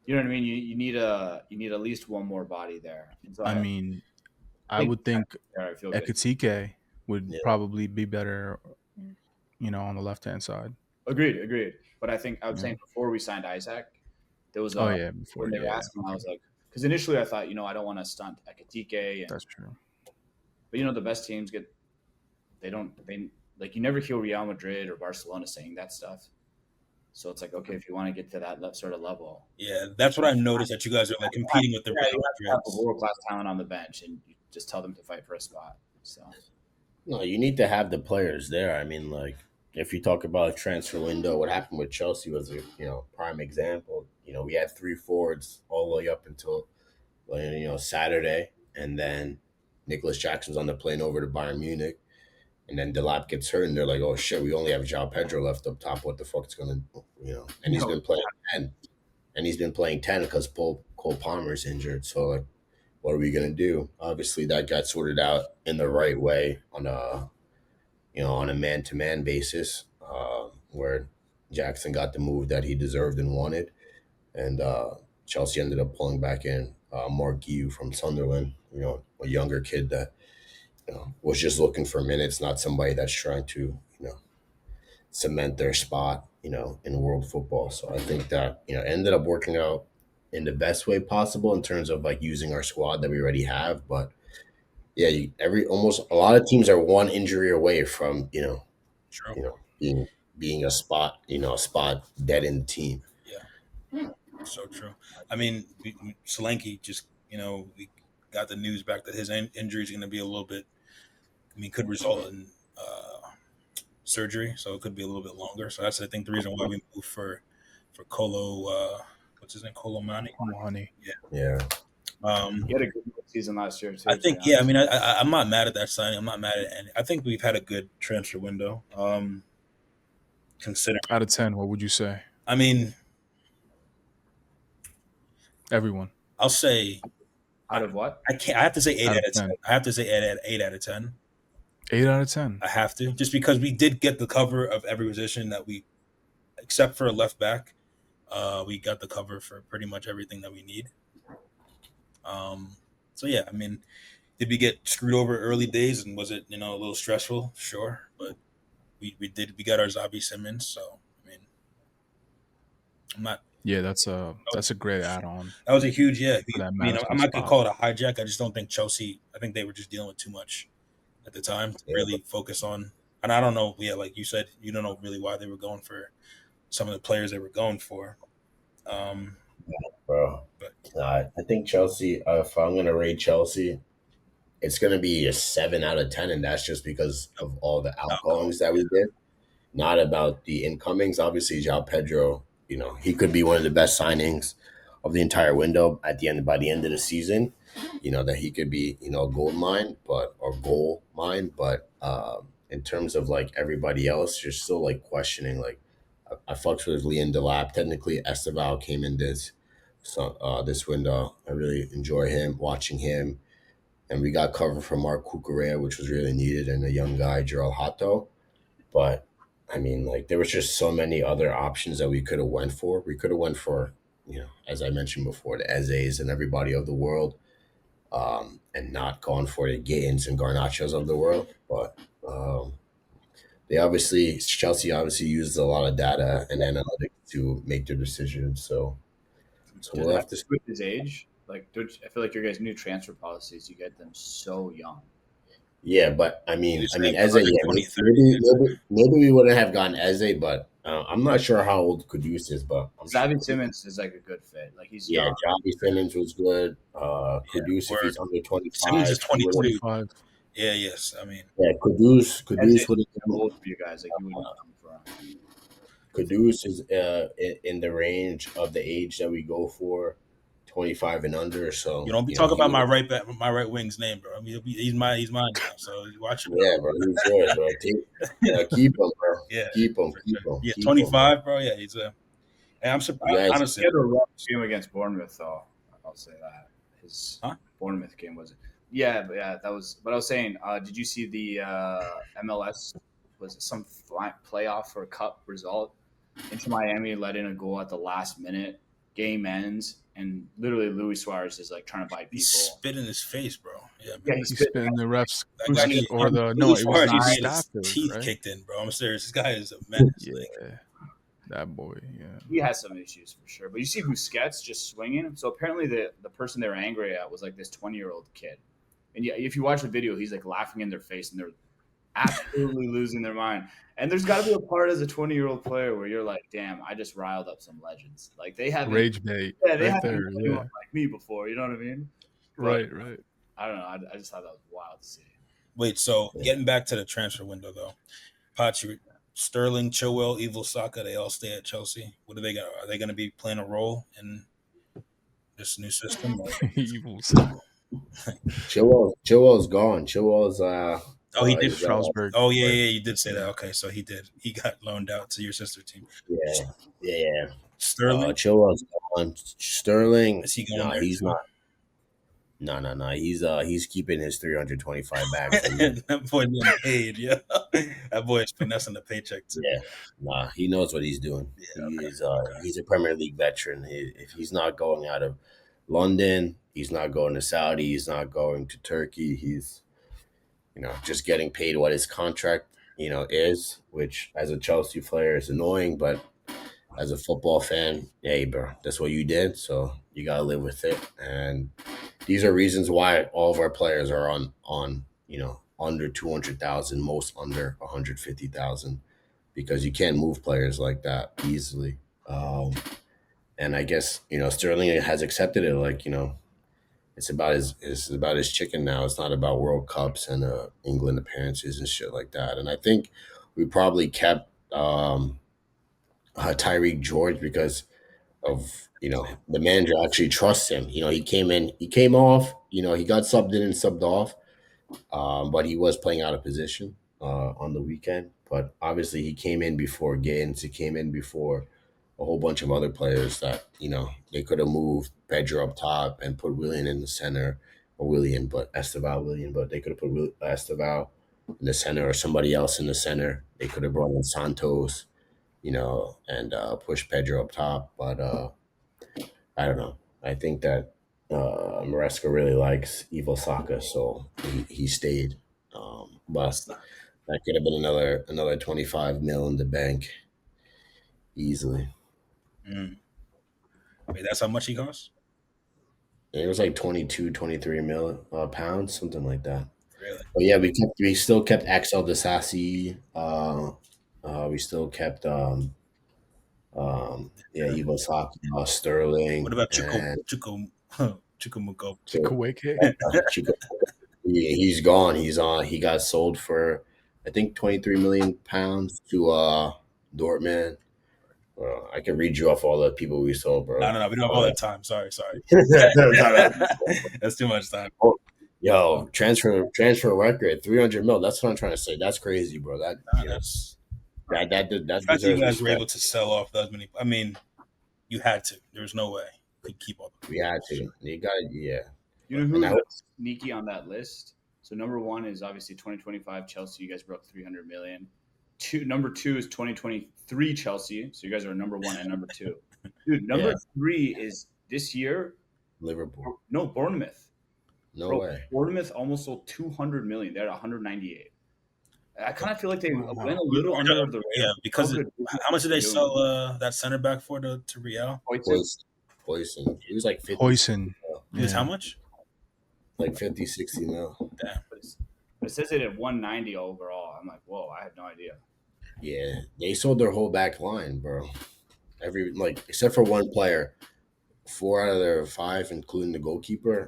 you know what I mean? You need at least one more body there. And so I mean, I think would think I feel good. Ekatike would Yeah. probably be better, you know, on the left hand side. Agreed. But I think I was Yeah. saying before we signed Isaac, there was Oh yeah, before when they were yeah, asking, I was like, because initially I thought, you know, I don't want to stunt Ekatike, that's true. but you know, the best teams they like you never hear Real Madrid or Barcelona saying that stuff. So it's like, okay, if you want to get to that sort of level, yeah, that's what I've noticed that you guys are like competing with the you Real have to have a Madrids. world class talent on the bench, and you just tell them to fight for a spot. So no. You need to have the players there. I mean, like if you talk about a transfer window, what happened with Chelsea was a prime example. You know, we had 3 forwards all the way up until Saturday, and then Nicholas Jackson was on the plane over to Bayern Munich. And then Delap gets hurt, and they're like, "Oh shit, we only have João Pedro left up top. What the fuck is gonna, And he's been playing 10, and he's been playing 10 because Cole Palmer's injured. So like, what are we gonna do? Obviously, that got sorted out in the right way on a man-to-man basis, where Jackson got the move that he deserved and wanted, and Chelsea ended up pulling back in Mark Guiu from Sunderland. A younger kid that. Was just looking for minutes, not somebody that's trying to, cement their spot, in world football. So I think that, ended up working out in the best way possible in terms of like using our squad that we already have. But yeah, almost a lot of teams are one injury away from, True. being a spot dead in the team. Yeah, so true. I mean, Solanke just, we got the news back that his injury is going to be a little bit. I mean, could result in surgery, so it could be a little bit longer. So that's, I think, the reason why we moved for Colo. what's his name, Colomani. Money. Yeah. He had a good season last year too. I to think, be yeah. I honest. mean, I'm not mad at that signing. I'm not mad at any. I think we've had a good transfer window. Considering, Out of 10, what would you say? I mean, Everyone. I'll say Out of what? I can't. I have to say eight Out out of of 10. 10. I have to say eight out of 10. 8 out of 10. I have to, just because we did get the cover of every position that we, except for a left back, we got the cover for pretty much everything that we need. So yeah, I mean, did we get screwed over early days, and was it a little stressful? Sure, but we got our Zabi Simmons, so I mean, I'm not. Yeah, that's a great add-on That was a huge, yeah. for that I mean, Madison I'm not gonna spot. call it a hijack. I just don't think Chelsea. I think they were just dealing with too much at the time to Yeah. really focus on. And I don't know. Yeah, like you said, you don't know really why they were going for some of the players they were going for. Bro. But I think Chelsea, if I'm going to rate Chelsea, it's going to be a 7 out of 10. And that's just because of all the outgoings that we did, not about the incomings. Obviously, João Pedro, he could be one of the best signings of the entire window by the end of the season. That he could be, a gold mine, or goal mine. But in terms of like everybody else, you're still like questioning. Like I fucked with Leon Delap. Technically, Esteval came in this window. I really enjoy him, watching him. And we got cover from Mark Cucurella, which was really needed, and a young guy, Gerald Hato. But I mean, like there was just so many other options that we could have went for. We could have went for, as I mentioned before, the Ezes and everybody of the world, and not gone for the Gaines and Garnachos of the world. But Chelsea obviously used a lot of data and analytics to make their decisions. So Does we'll that have to. with his age? Like, I feel like your guys' new transfer policies, you get them so young. Yeah, but I mean, just Eze, like yeah, 20, 30. maybe we wouldn't have gotten Eze, but I'm not sure how old Kudus is, but I'm sure. Zavi Simmons is like a good fit. Like he's Yeah, young. Javi Simmons was good. Kudus, if word. he's under 25, Simmons is 22. 25. Yeah, yes. I mean, yeah, Kudus As would too old for you guys. Like you wouldn't come for him. Kudus is in the range of the age that we go for, 25 and under. So you don't be talking about my right wing's name, bro. I mean, he's mine now. So you watch it. Yeah, bro, he's yours, bro. Keep him, bro. Yeah, keep him. Yeah, keep 25, him, bro. Yeah, he's a. And I'm surprised. Yes. Honestly, He had a rough game against Bournemouth, though. I'll say that his Huh? Bournemouth game was. Yeah, but that was. But I was saying, did you see the MLS? Was it some playoff or cup result? Inter Miami let in a goal at the last minute. Game ends, and literally Luis Suarez is like trying to bite he people. spit in his face, bro. Yeah, Yeah, He's spitting the refs That guy needs- or the no, Luis it was Suarez the needs to get staff, his teeth right? kicked in, bro. I'm serious. This guy is a menace. Yeah, Like, that boy. Yeah, He has some issues for sure. But you see Busquets just swinging. So apparently the person they were angry at was like this 20-year-old kid. And yeah, if you watch the video, he's like laughing in their face, and they're absolutely losing their mind. And there's got to be a part as a 20-year-old player where you're like, damn, I just riled up some legends. Like they haven't, rage bait. yeah, they right haven't there. been Yeah, anyone like me before. You know what I mean? right. I don't know. I just thought that was wild to see. wait, so getting back to the transfer window though, Pachi, Sterling, Chilwell, Evil Saka, they all stay at Chelsea. What are they gonna? Are they going to be playing a role in this new system? Evil. Chilwell's gone. Chilwell's Oh, he did. Strasbourg. Oh, yeah, you did say that. Okay, so he did. He got loaned out to your sister team. Yeah. Sterling, Chilwell's gone. Sterling, is he going no, there? he's too? not. No. He's keeping his 325 back. That boy getting paid, yeah. That boy is finessing the paycheck too. Yeah, nah, he knows what he's doing. He's a Premier League veteran. If he's not going out of London, he's not going to Saudi, he's not going to Turkey. He's, just getting paid what his contract, is, which as a Chelsea player is annoying, but as a football fan, hey, bro, that's what you did, so you gotta live with it. And these are reasons why all of our players are on under 200,000, most under 150,000, because you can't move players like that easily. And I guess Sterling has accepted it. Like it's about his chicken now. It's not about World Cups and England appearances and shit like that. And I think we probably kept Tyreek George because of the manager actually trusts him. He came off. He got subbed in and subbed off, but he was playing out of position on the weekend. But obviously, he came in before Gaines. He came in before a whole bunch of other players that they could have moved Pedro up top and put Willian in the center, or Willian, but Esteval Willian, but they could have put Esteval in the center or somebody else in the center. They could have brought in Santos, and pushed Pedro up top. But I don't know. I think that Maresca really likes Ivo Saka, so he stayed. But that could have been another 25 mil in the bank easily. Wait, that's how much he costs? It was like 22, 23 mil pounds, something like that. Really? But yeah, we still kept Axel Disasi. We still kept Ivo Saka, Sterling. What about and Chukwumuko? Chikweke. Chico. He's gone. He got sold for I think 23 million pounds to Dortmund. I can read you off all the people we sold, bro. No. We don't have all that time. Sorry. That's too much time. Yo, transfer record 300 mil. That's what I'm trying to say. That's crazy, bro. That's the fact that you guys were able to sell off that many. I mean, you had to. There's no way you could keep all. We had to. You got it. Yeah. You know who's sneaky on that list? So number one is obviously 2025 Chelsea. You guys broke 300 million. Number two is 2023 Chelsea. So you guys are number one and number two. Dude, number three is this year Liverpool. No, Bournemouth. No way. Bournemouth almost sold 200 million. They're at 198. I kind of feel like they went a little under the radar. Yeah, because how much did they sell that center back for to Real? Poison. He was like 50. Poison. He was how much? Like 50, 60 mil. Damn. It says it at 190 overall. I'm like, whoa, I had no idea. Yeah, they sold their whole back line, bro. Except for one player, 4 out of their 5, including the goalkeeper,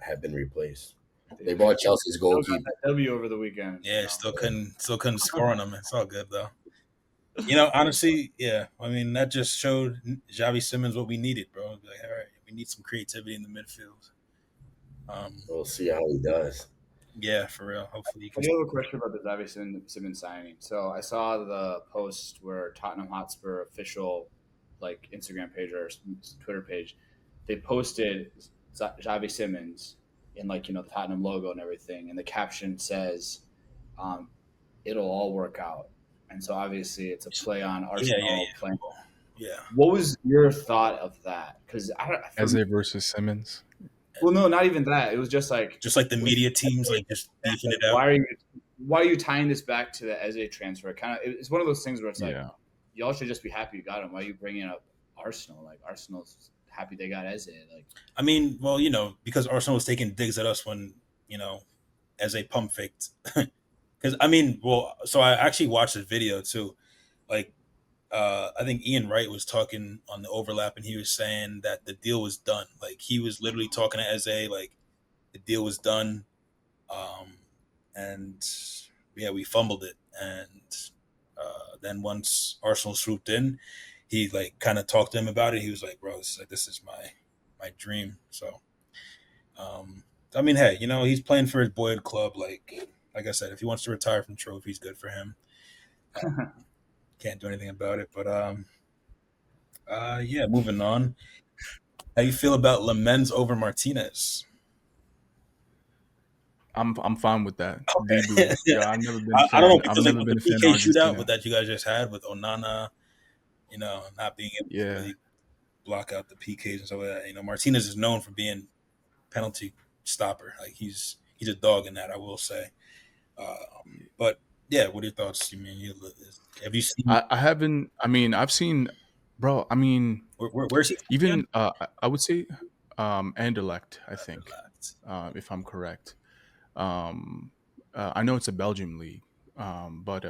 have been replaced. They bought Chelsea's goalkeeper. W over the weekend. Yeah, still couldn't score on them. It's all good though. Honestly, yeah. I mean, that just showed Xavi Simons what we needed, bro. Like, all right, we need some creativity in the midfield. We'll see how he does. Yeah, for real. Hopefully, I do have a question about the Xavi Simons signing. So I saw the post where Tottenham Hotspur official, Instagram page or Twitter page, they posted Xavi Simons in the Tottenham logo and everything, and the caption says, "It'll all work out." And so obviously it's a play on Arsenal playing. Yeah. What was your thought of that? Because Eze versus Simmons. Well, no, not even that. It was just like the media teams just beefing it out. Why are you tying this back to the Eze transfer? It's one of those things where it's y'all should just be happy you got him. Why are you bringing up Arsenal? Arsenal's happy they got Eze. I mean, well, because Arsenal was taking digs at us when Eze pump faked. Because so I actually watched the video too. I think Ian Wright was talking on the overlap, and he was saying that the deal was done. He was literally talking to Eze, the deal was done. And yeah, we fumbled it. And then once Arsenal swooped in, he kind of talked to him about it. He was like, bro, this is my dream. So, hey, he's playing for his boyhood club. Like I said, if he wants to retire from trophies, good for him. Can't do anything about it, but yeah, moving on. How you feel about Lamens over Martinez? I'm fine with that. Okay. Yeah, I've never been. I don't know because I've never been the a fan PK of shootout Argentina. that you guys just had with Onana, not being able to really block out the PKs and stuff like that. Martinez is known for being penalty stopper. He's a dog in that, I will say. But yeah, what are your thoughts? Have you seen? I haven't. I've seen, bro. Where's he? Even I would say Anderlecht, I think, if I'm correct. I know it's a Belgium league, but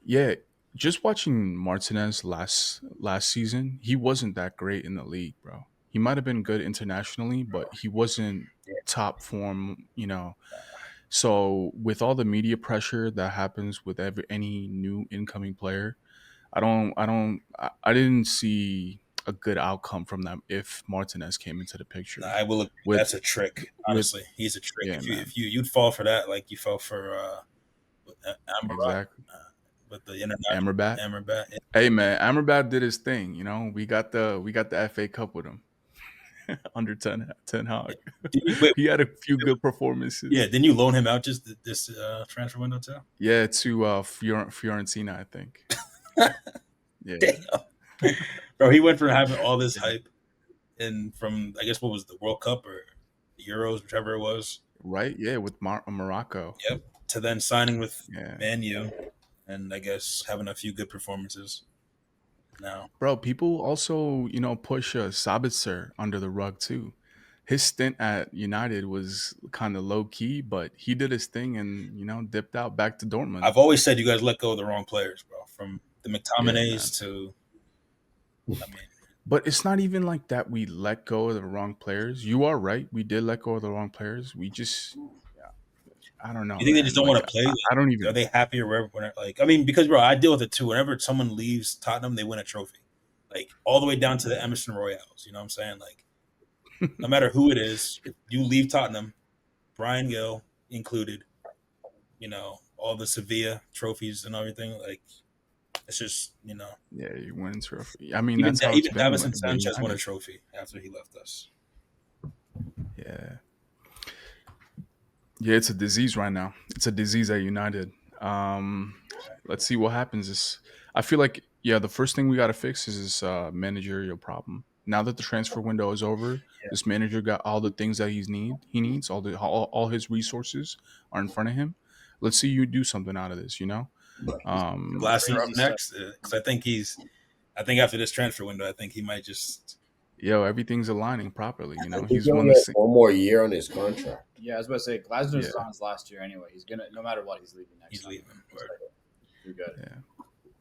yeah, just watching Martinez last season, he wasn't that great in the league, bro. He might have been good internationally, but he wasn't top form, So with all the media pressure that happens with any new incoming player, I didn't see a good outcome from them if Martinez came into the picture. I will agree. With That's a trick. Honestly, he's a trick. yeah, man, If you'd fall for that, like you fell for Amber exactly. with the international Amrabat. Amrabat. Hey man, Amrabat did his thing. You know, we got the FA Cup with him under Ten Hag. Wait, He had a few good performances. yeah, didn't you loan him out just this transfer window too? Yeah, to Fiorentina, I think. Yeah, Damn. Bro, he went from having all this hype and from I guess what was the World Cup or the Euros, whichever it was. right. Yeah, with Morocco. Yep. To then signing with Yeah, Man U and I guess having a few good performances now. bro. People also push Sabitzer under the rug too. His stint at United was kind of low key, but he did his thing and dipped out back to Dortmund. I've always said you guys let go of the wrong players, bro. From the Yeah, man. McTominays to, I mean, But it's not even like that we let go of the wrong players. You are right. We did let go of the wrong players. We just, I don't know, you think they man. just don't Like, want to play? I don't Are even. they happy or wherever? Like, I mean, because bro, I deal with it too. Whenever someone leaves Tottenham, they win a trophy, like all the way down to the Emerson Royals. You know what I'm saying? Like, no matter who it is, if you leave Tottenham, Brian Gill included, all the Sevilla trophies and everything. Like, it's just, Yeah, you win trophy. I mean, even that's how it's even been. Davison With Sanchez won a United. trophy after he left us. Yeah. Yeah, it's a disease right now. It's a disease at United. Let's see what happens. I feel like the first thing we got to fix is this managerial problem. Now that the transfer window is over, this manager got all the things that he needs, all his resources are in front of him. Let's see you do something out of this. Glasner up Crazy next because I think after this transfer window, I think he might just. Everything's aligning properly. I think He's he won only the has one more year on his contract. Yeah, I was about to say Glasner's Yeah. on his last year anyway. He's gonna no matter what, he's leaving next. He's summer. leaving. You're good. Yeah.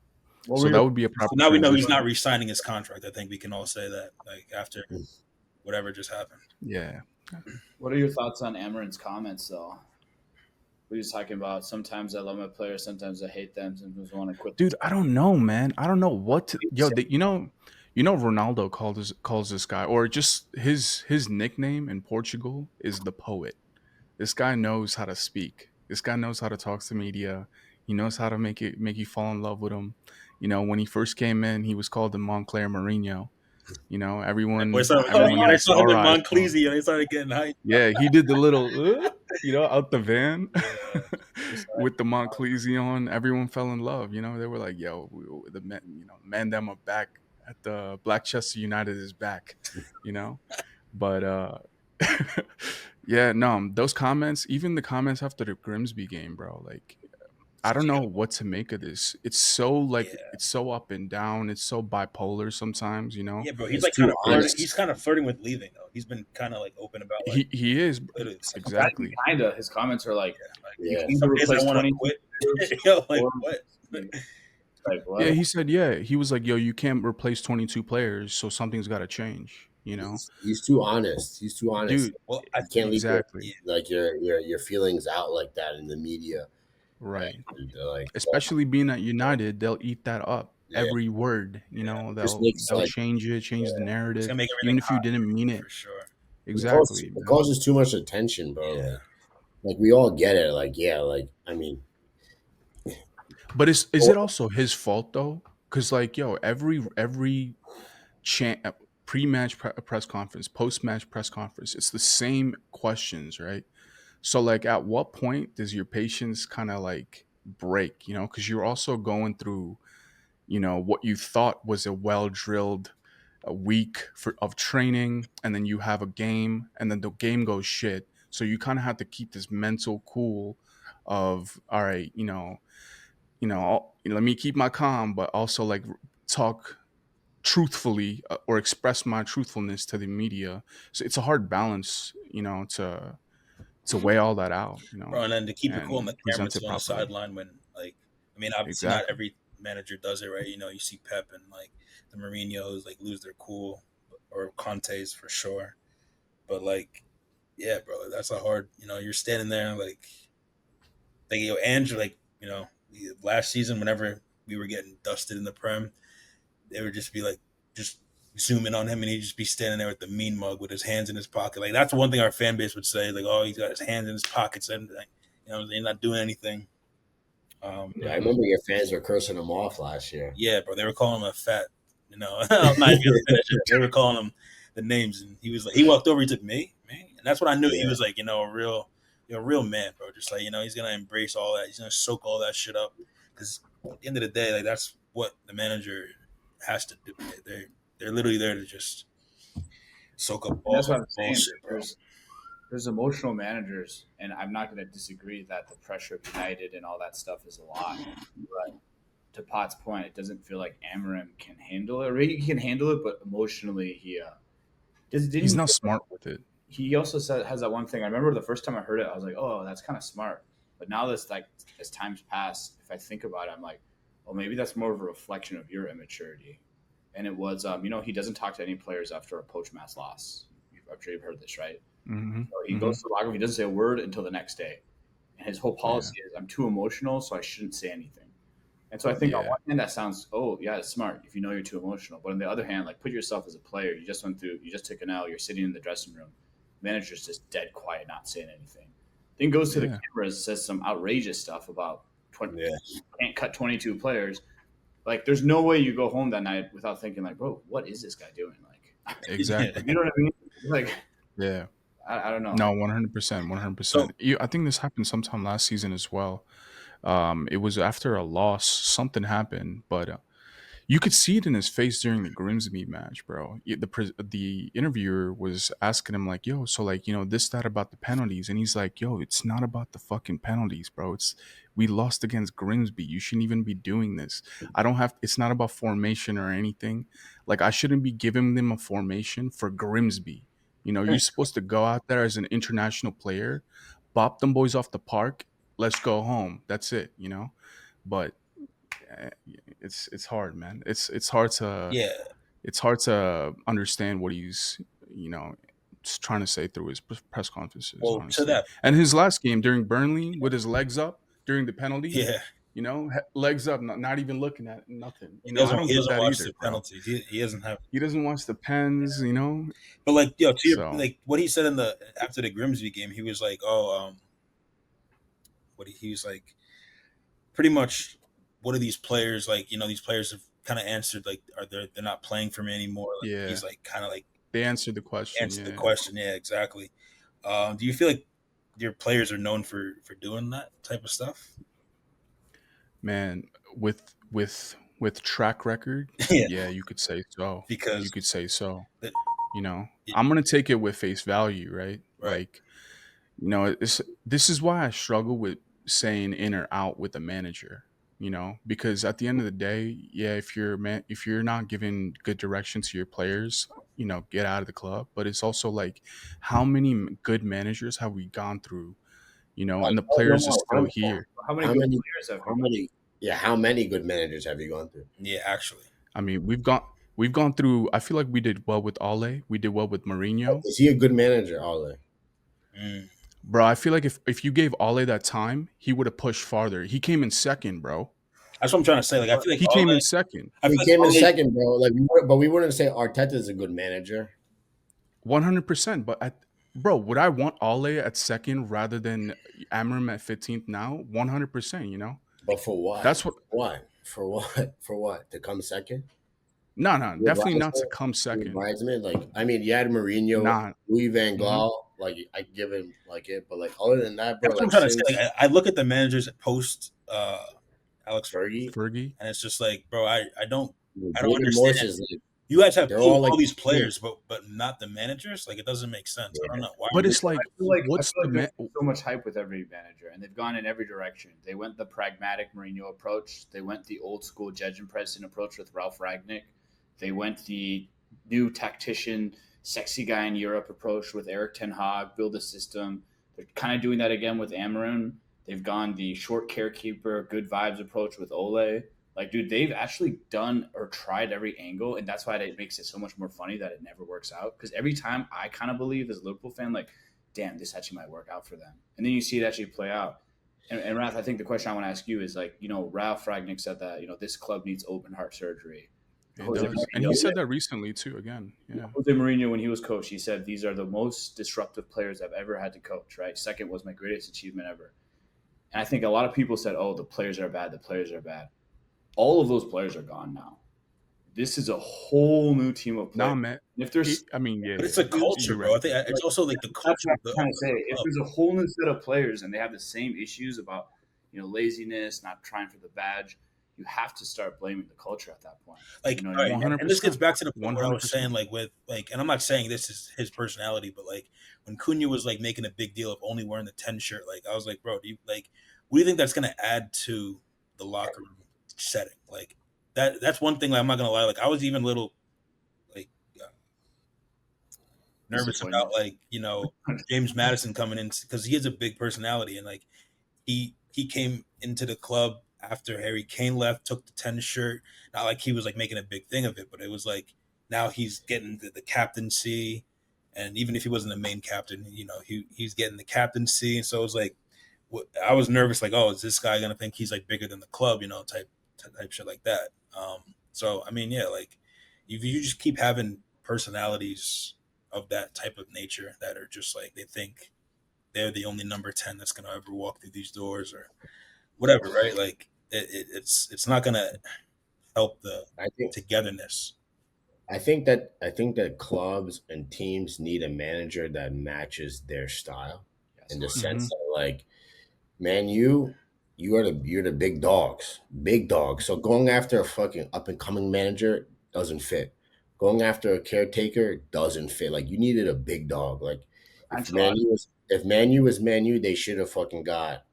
What So were that your- would be a proper. So now we know he's transition. not re-signing his contract. I think we can all say that, like after whatever just happened. Yeah. What are your thoughts on Amarin's comments, though? We're just talking about sometimes I love my players, sometimes I hate them, sometimes I want to quit. Dude, I don't know, man. I don't know what to. Ronaldo calls this guy, or just his nickname in Portugal is the poet. This guy knows how to speak. This guy knows how to talk to media. He knows how to make you fall in love with him. When he first came in, he was called the Montclair Mourinho. Everyone They had saw him in star eyes on him. Monclesi and they started getting hyped. Yeah, he did the little, out the van Yeah. with the Montclesi on. Everyone fell in love. They were like, "Yo, the men, man, them are back at the Blackchester United is back." But yeah, no, those comments, even the comments after the Grimsby game, bro. Like, I don't know what to make of this. It's so it's so up and down. It's so bipolar sometimes. Yeah, bro. He's It's like too kind of flirting. honest. He's kind of flirting with leaving though. He's been kind of like open about like He is literally the second- exactly. Kinda. His comments are like, Yeah. you Some can days I replace want 20 to quit. Yo, like or- what? like what? Yeah, he said, he was like, "Yo, you can't replace 22 players, so something's got to change." He's too honest. He's too honest. Dude, Well, You can't leave exactly. your feelings out like that in the media. Right. And they're like, Especially being at United, they'll eat that up. Yeah. Every word, Just makes, they'll like- change it, change the it's narrative, gonna make even everything if you didn't mean it. for sure. Exactly. It causes too much attention, bro. Yeah. Like we all get it. Like, yeah, like I mean, But is it also his fault though? Because every pre-match press conference, post-match press conference, it's the same questions, right? So like, at what point does your patience kind of like break? Because you're also going through, what you thought was a well-drilled week of training, and then you have a game, and then the game goes shit. So you kind of have to keep this mental cool of, all right, let me keep my calm, but also like talk truthfully, or express my truthfulness to the media. So it's a hard balance, to weigh all that out, Bro, and then to keep it cool on and the camera present it too on the properly. sideline when like I mean obviously not Exactly. every manager does it, right? You see Pep and like the Mourinho's like lose their cool, or Conte's for sure. But like, yeah, bro, that's a hard. You're standing there like Andrew, like last season whenever we were getting dusted in the Prem, they would just be like just zoom in on him and he'd just be standing there with the mean mug with his hands in his pocket. Like that's one thing our fan base would say, like, oh, he's got his hands in his pockets and like, they're not doing anything. Yeah, I remember your fans were cursing him off last year. Yeah, bro, they were calling him a fat. I'm not even gonna finish it. They were calling him the names, and he was like, he walked over, he took me, and that's when I knew he was like, a real man, bro. Just like he's gonna embrace all that. He's gonna soak all that shit up, because at the end of the day, like that's what the manager has to do. They're literally there to just soak up all That's what that I'm saying. bullshit, bro. There's emotional managers, and I'm not going to disagree that the pressure of United and all that stuff is a lot. But to Pot's point, it doesn't feel like Amarim can handle it. Or he can handle it, but emotionally, he's not smart with it. He also has that one thing. I remember the first time I heard it, I was like, "Oh, that's kind of smart." But now as time's passed, if I think about it, I'm like, "Well, maybe that's more of a reflection of your immaturity." And it was, he doesn't talk to any players after a post-match loss. I'm sure you've heard this, right? Mm-hmm. So he goes to the locker room. He doesn't say a word until the next day. And his whole policy is, I'm too emotional, so I shouldn't say anything. And so I think on one hand, that sounds, it's smart if you know you're too emotional. But on the other hand, like put yourself as a player. You just took an L. You're sitting in the dressing room. Manager's just dead quiet, not saying anything. Then goes to the cameras, says some outrageous stuff about can't cut 22 players. Like, there's no way you go home that night without thinking, like, bro, what is this guy doing? Like, exactly. You know what I mean? Like, yeah. I don't know. No, 100%. I think this happened sometime last season as well. It was after a loss. Something happened, but you could see it in his face during the Grimsby match, bro. The interviewer was asking him like, "Yo, so like this that about the penalties," and he's like, "Yo, it's not about the fucking penalties, bro. We lost against Grimsby. You shouldn't even be doing this. It's not about formation or anything. Like I shouldn't be giving them a formation for Grimsby. You're supposed to go out there as an international player, bop them boys off the park. Let's go home. That's it. But." It's hard, man. It's hard to understand what he's just trying to say through his press conferences. Well, honestly, to that, and his last game during Burnley with his legs up during the penalty, yeah, legs up, not even looking at nothing. he I doesn't, don't he get doesn't that watch either, the bro. penalties. He doesn't have. He doesn't watch the pens, But like, to your So like what he said after the Grimsby game, he was like, he was like, pretty much, what are these players like? These players have kind of answered like, they're not playing for me anymore. Like, yeah, he's like kind of like they answered the question. Yeah, exactly. Do you feel like your players are known for doing that type of stuff? Man, with track record, Yeah, you could say so. because You could say so. the, I'm gonna take it with face value, right? right. Like, this is why I struggle with saying in or out with a manager. Because at the end of the day, if you're not giving good direction to your players, get out of the club. But it's also like, how many good managers have we gone through? And the players are still here. How many good players have how many good managers have you gone through? Yeah, actually. I mean, we've gone through. I feel like we did well with Ole. We did well with Mourinho. Is he a good manager, Ole? Bro, I feel like if you gave Ole that time, he would have pushed farther. He came in second, bro. That's what I'm trying to say. Like, I feel like he came in second. He came in second, bro. Like, but we wouldn't say Arteta is a good manager. 100%. But bro, would I want Ole at second rather than Amarim at 15th now? 100%. But for what? That's what. What? For what? For what? To come second? No, definitely not to come second. Like, I mean, you had Mourinho, Louis Van Gaal. Like, I give him like it, but like other than that, bro. That's what I'm trying to say. Like, I look at the managers post Alex Fergie, and it's just like, bro, I don't David understand. You guys have all these players, but not the managers. Like, it doesn't make sense. I don't know why. But it's like, what's there's so much hype with every manager, and they've gone in every direction. They went the pragmatic Mourinho approach. They went the old school Judge and President approach with Ralph Ragnick. They went the new tactician, sexy guy in Europe approach with Eric Ten Hag, build a system. They're kind of doing that again with Amarim. They've gone the short carekeeper, good vibes approach with Ole. Like, dude, they've actually done or tried every angle, and that's why it makes it so much more funny that it never works out. Because every time I kind of believe as a Liverpool fan, like, damn, this actually might work out for them. And then you see it actually play out. And Raath, I think the question I want to ask you is, like, Ralph Ragnick said that, this club needs open heart surgery. It Jose does, and he Mourinho. said that recently too. Again, yeah. Jose Mourinho, when he was coach, he said these are the most disruptive players I've ever had to coach. Right, second was my greatest achievement ever. And I think a lot of people said, "Oh, the players are bad. The players are bad." All of those players are gone now. This is a whole new team of players. Nah, man. And if there's I mean, yeah, But it's a culture, you're bro. I right. think it's also like the that's culture what of the I'm trying to say. If club. there's a whole new set of players and they have the same issues about laziness, not trying for the badge, you have to start blaming the culture at that point. Like, you know all right, what I mean? and this gets back to the point where I was 100%. saying, like, with like, and I'm not saying this is his personality, but like when Cunha was like making a big deal of only wearing the 10 shirt, like I was like, bro, do you like, what do you think that's gonna add to the locker room setting? Like that's one thing. Like, I'm not gonna lie, like I was even a little like nervous about like James Madison coming in because he has a big personality and like he came into the club after Harry Kane left, took the 10 shirt. Not like he was like making a big thing of it, but it was like now he's getting the captaincy, and even if he wasn't the main captain, he's getting the captaincy. And so it was like I was nervous, like, oh, is this guy gonna think he's like bigger than the club, type shit like that. So I mean, yeah, like if you just keep having personalities of that type of nature that are just like they think they're the only number 10 that's gonna ever walk through these doors or whatever, right? Like it's not gonna help the I think togetherness. I think that clubs and teams need a manager that matches their style in the sense that like, man, you're the big dogs. So going after a fucking up and coming manager doesn't fit. Going after a caretaker doesn't fit. Like you needed a big dog. Like if Manu was Manu, they should have fucking got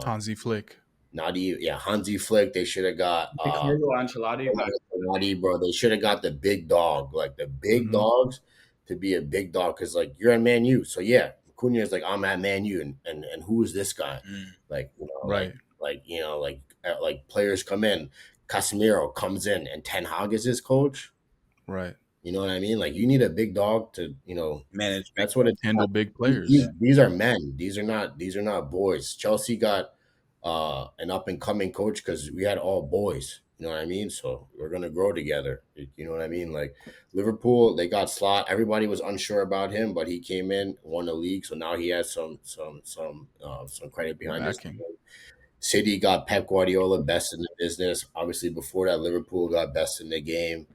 Hansi Flick. not even Hansi Flick. They should have got Carlo Ancelotti. bro. They should have got the big dog, like the big dogs, to be a big dog. Because like you're at Man U, so yeah, Cunha is like I'm at Man U, and who is this guy? Like Right. like players come in, Casemiro comes in, and Ten Hag is his coach. Right. You know what I mean? Like you need a big dog to manage. That's what it's handle big players. These are men. These are not boys. Chelsea got an up and coming coach because we had all boys. You know what I mean? So we're gonna grow together. You know what I mean? Like Liverpool, they got Slot. Everybody was unsure about him, but he came in, won the league, so now he has some credit behind his name. City got Pep Guardiola, best in the business. Obviously, before that, Liverpool got best in the game.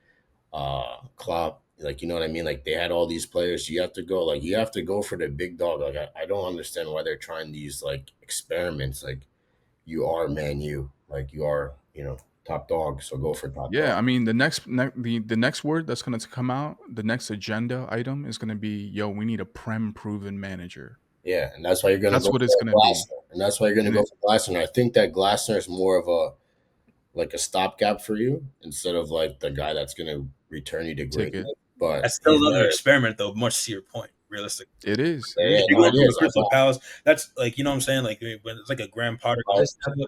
Klopp, like you know what I mean? Like they had all these players. You have to go for the big dog. Like I don't understand why they're trying these like experiments. Like you are Man U, like you are top dog, so go for top dog. I mean the next word that's going to come out, the next agenda item is going to be, we need a prem proven manager. Yeah, and that's why you're going to That's what it's going to be. And that's why you're going to go for Glasner. I think that Glasner is more of a stopgap for you instead of like the guy that's going to return you to greatness. But that's still another experiment, though. Much to your point, realistic. It is. You go to the Crystal Palace. That's like what I'm saying. Like when it's like a Graham Potter.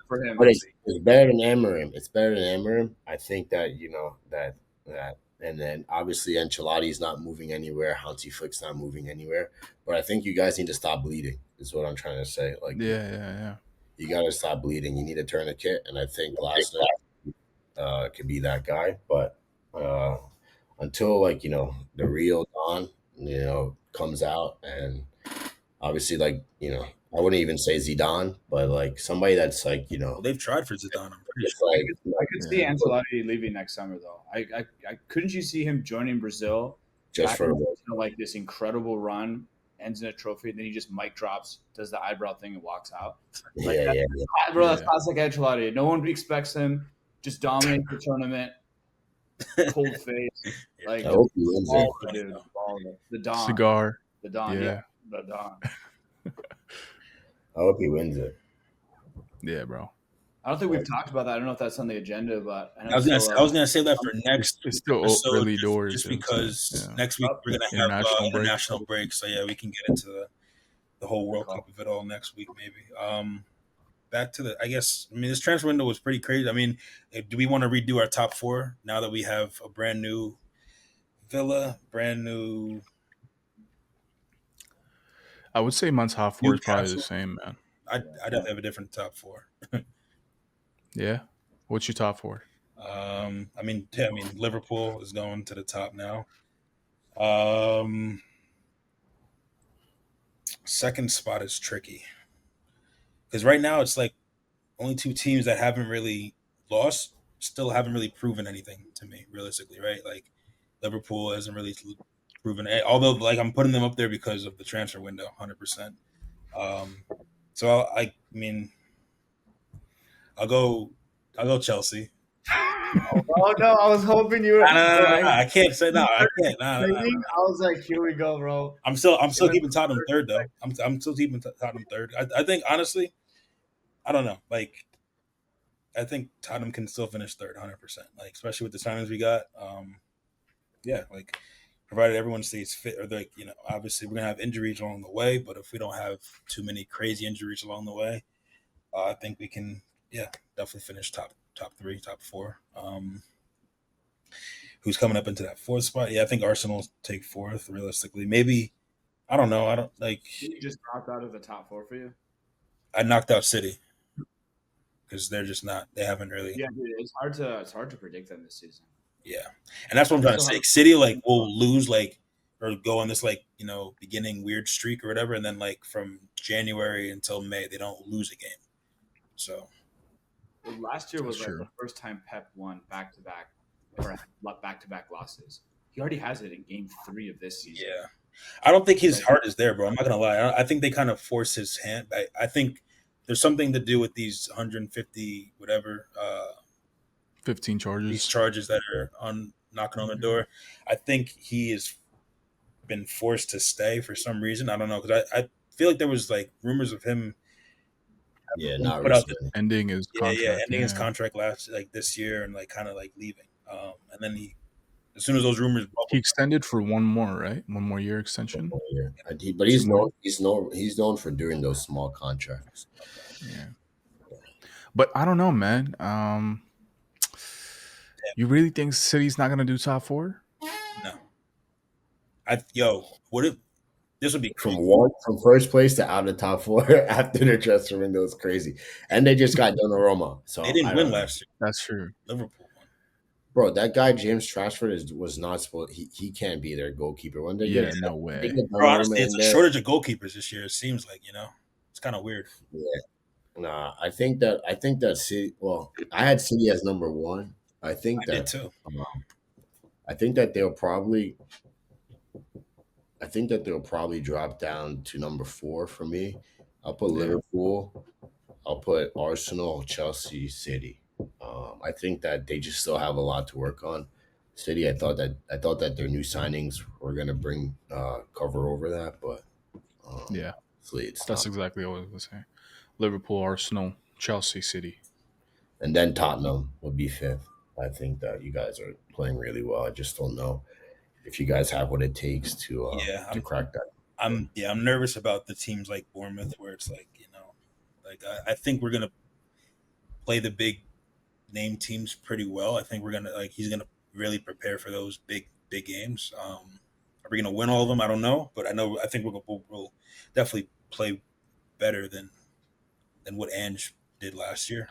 For him, but it's better than Amorim. It's better than Amorim. I think that that. And then obviously Ancelotti's not moving anywhere. Hansi Flick's not moving anywhere. But I think you guys need to stop bleeding. Is what I'm trying to say. Like yeah. You got to stop bleeding. You need to turn a kit, and I think Glasner could be that guy. But until the real Don comes out, and obviously I wouldn't even say Zidane, but like somebody that's like they've tried for Zidane. I'm pretty sure. I could see Ancelotti leaving next summer though. I couldn't you see him joining Brazil just for like this incredible run, ends in a trophy, and then he just mic drops, does the eyebrow thing, and walks out. Bro, that's classic Ancelotti. No one expects him. Just dominate the tournament. Cold face. Like I hope he wins the Don. Cigar. The Don. Yeah. The Don. I hope he wins it. Yeah, bro. I don't think we've talked about that. I don't know if that's on the agenda, but I was gonna say that for next. It's still early doors, just because next week we're gonna have international break. So yeah, we can get into the whole World Cup of it all next week, maybe. Back to this transfer window was pretty crazy. I mean, do we want to redo our top four now that we have a brand new Villa, brand new? I would say my top four is probably the same, man. I'd have a different top four. Yeah, what's your top four? Liverpool is going to the top now. Um, Second spot is tricky because right now it's like only two teams that haven't really lost, still haven't really proven anything to me, realistically, right? Like Liverpool hasn't really proven it, although like I'm putting them up there because of the transfer window, 100%. Um, so I mean, I'll go, I'll go Chelsea. Oh no, I was hoping you were. I can't say no. I can't. I was like, here we go, bro. I'm still keeping Tottenham third though. I'm still keeping Tottenham third. I think honestly, I don't know. Like I think Tottenham can still finish third, 100%. Like especially with the signings we got. Yeah, like provided everyone stays fit, or like obviously we're gonna have injuries along the way, but if we don't have too many crazy injuries along the way, I think we can, yeah, definitely finish top three, top four. Who's coming up into that fourth spot? Yeah, I think Arsenal take fourth. Realistically, maybe I don't know. I don't like. You just dropped out of the top four for you. I knocked out City because they're just not. They haven't really. Yeah, dude, it's hard to predict them this season. Yeah, and that's what I'm trying to say. City like will lose like or go on this like beginning weird streak or whatever, and then like from January until May they don't lose a game. So last year was like the first time Pep won back to back or back to back losses. He already has it in game 3 of this season. Yeah, I don't think his heart is there, bro. I'm not gonna lie. I think they kind of force his hand. I think there's something to do with these 150 whatever 15 charges. These charges that are knocking on the door. I think he has been forced to stay for some reason. I don't know because I feel like there was like rumors of him. Yeah, not recently. Ending his contract. Ending his contract last this year and like kind of like leaving. And then as soon as those rumors, he extended for one more, right? 1 more year extension. 1 more year. But he's known for doing those small contracts. Yeah, but I don't know, man. You really think City's not gonna do top 4? No. What if this would be crazy. From first place to out of the top 4 after their transfer window is crazy, and they just got Donnarumma. So they didn't win last year. That's true. Liverpool won. Bro, that guy James Rashford was not supposed. He can't be their goalkeeper. When they get no way. Bro, honestly, it's a shortage of goalkeepers this year. It seems like it's kind of weird. Yeah. Nah, I think that City. Well, I had City as number 1. I did too. I think that they'll probably drop down to number 4 for me. I'll put Liverpool. I'll put Arsenal, Chelsea, City. I think that they just still have a lot to work on. City, I thought that their new signings were gonna bring cover over that, but that's exactly what I was gonna say. Liverpool, Arsenal, Chelsea, City, and then Tottenham would be 5th. I think that you guys are playing really well. I just don't know if you guys have what it takes to crack that. I'm nervous about the teams like Bournemouth, where it's like I think we're gonna play the big name teams pretty well. I think we're gonna he's gonna really prepare for those big games. Are we gonna win all of them? I don't know, but I think we'll definitely play better than what Ange did last year.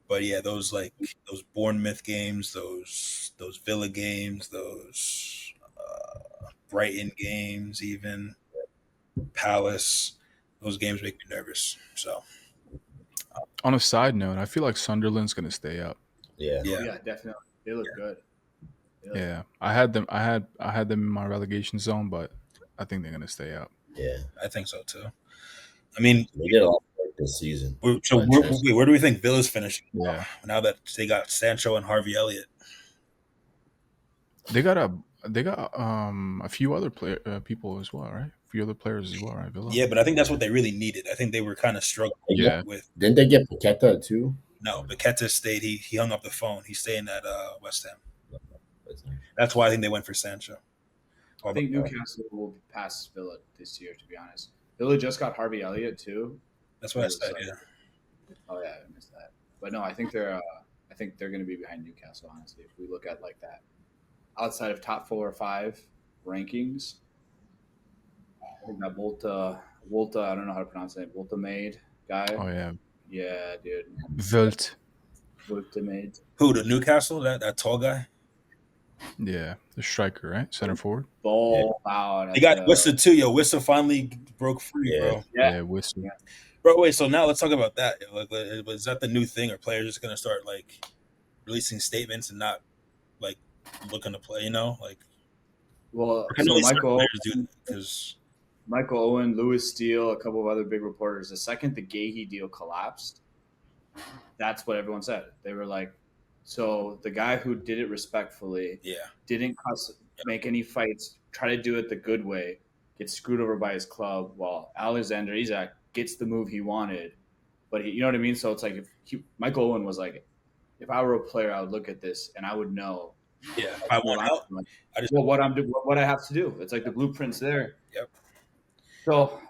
But yeah, those Bournemouth games, those Villa games, those Brighton games, even Palace, those games make me nervous. So, on a side note, I feel like Sunderland's going to stay up. Yeah, definitely. They look good. Yeah, I had them in my relegation zone, but I think they're going to stay up. Yeah, I think so too. I mean, they did a lot of work this season. So where do we think Villa's finishing? Yeah, now that they got Sancho and Harvey Elliott, they got a few other people as well, right? A few other players as well, right? Villa. Yeah, but I think that's what they really needed. I think they were kind of struggling with. Didn't they get Paqueta too? No, Paqueta stayed. He hung up the phone. He's staying at West Ham. That's why I think they went for Sancho. I think Newcastle will pass Villa this year, to be honest. Villa just got Harvey Elliott too. That's what I said. Oh yeah, I missed that. But no, I think they're going to be behind Newcastle. Honestly, if we look at like that, outside of top 4 or 5 rankings, I think that Volta. I don't know how to pronounce it. Volta made guy. Oh yeah. Yeah, dude. Vult. Looked amazing. Who, the Newcastle? That tall guy? Yeah, the striker, right? Center forward. Ball out. They got Wissa too, yo. Wissa finally broke free, Yeah. bro. Yeah, Whistle. Yeah. Bro, wait. So now let's talk about that. Like, is that the new thing? Are players just gonna start like releasing statements and not like looking to play? You know, like Well, can so really certain Michael players do that because Owen, Lewis Steele, a couple of other big reporters. The second the Gahey deal collapsed, that's what everyone said. They were like, so the guy who did it respectfully, yeah, didn't make any fights, try to do it the good way, gets screwed over by his club, while Alexander Isak gets the move he wanted. But you know what I mean? So it's like if Michael Owen was like, if I were a player, I would look at this and I would know. yeah. If I want out, I just what I have to do. It's like the blueprint's there. Yep. So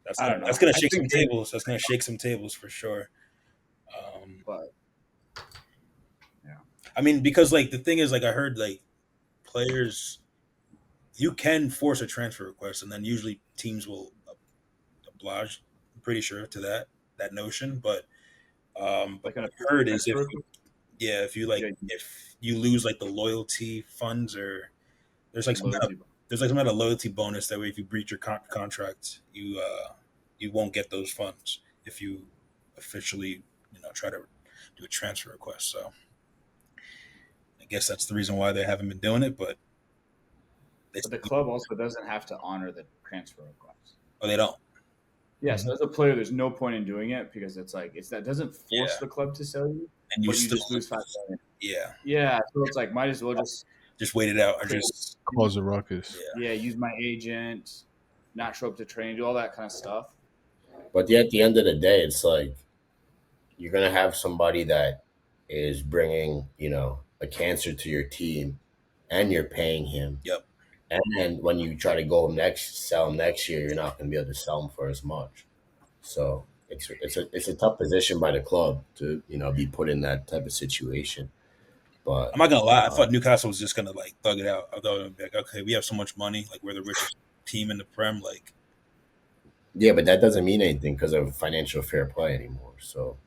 that's I don't know. That's gonna I shake some think they- tables. That's gonna shake some tables for sure. But I mean, because like the thing is, like I heard like players, you can force a transfer request, and then usually teams will oblige. I'm pretty sure to that notion, but like what an I've heard is transfer if you like Yeah. if you lose like the loyalty funds or there's like some kind of loyalty. there's like some kind of loyalty bonus that way if you breach your contract you won't get those funds if you officially try to do a transfer request. So I guess that's the reason why they haven't been doing it, but But the club also doesn't have to honor the transfer request. oh, they don't. Yeah, so as a player, there's no point in doing it because it's like that doesn't force Yeah. the club to sell you, And you but you still just lose 5 million. yeah, Yeah, so it's like might as well just wait it out or just Cause a ruckus. yeah. use my agent, not show up to training, do all that kind of stuff. But at the end of the day, it's like you're gonna have somebody that is bringing, a cancer to your team, and you're paying him. Yep. And then when you try to sell him next year, you're not gonna be able to sell him for as much. So it's a tough position by the club to be put in that type of situation. But I'm not gonna lie. I thought Newcastle was just gonna like thug it out. I thought it would be like, okay, we have so much money, like we're the richest team in the Prem. Like, yeah, but that doesn't mean anything because of financial fair play anymore. So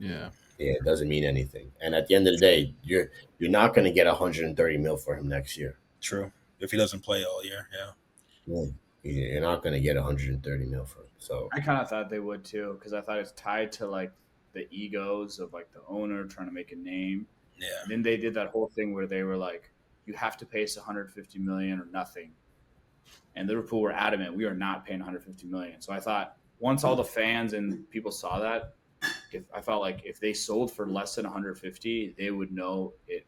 Yeah. it doesn't mean anything. And at the end of the day, you're not going to get 130 mil for him next year. true. If he doesn't play all year, yeah. You're not going to get 130 mil for him. So I kind of thought they would too because I thought it's tied to like the egos of like the owner trying to make a name. Yeah. And then they did that whole thing where they were like, you have to pay us 150 million or nothing. And Liverpool were adamant, we are not paying 150 million. So I thought once all the fans and people saw that, I felt like if they sold for less than 150, they would know it.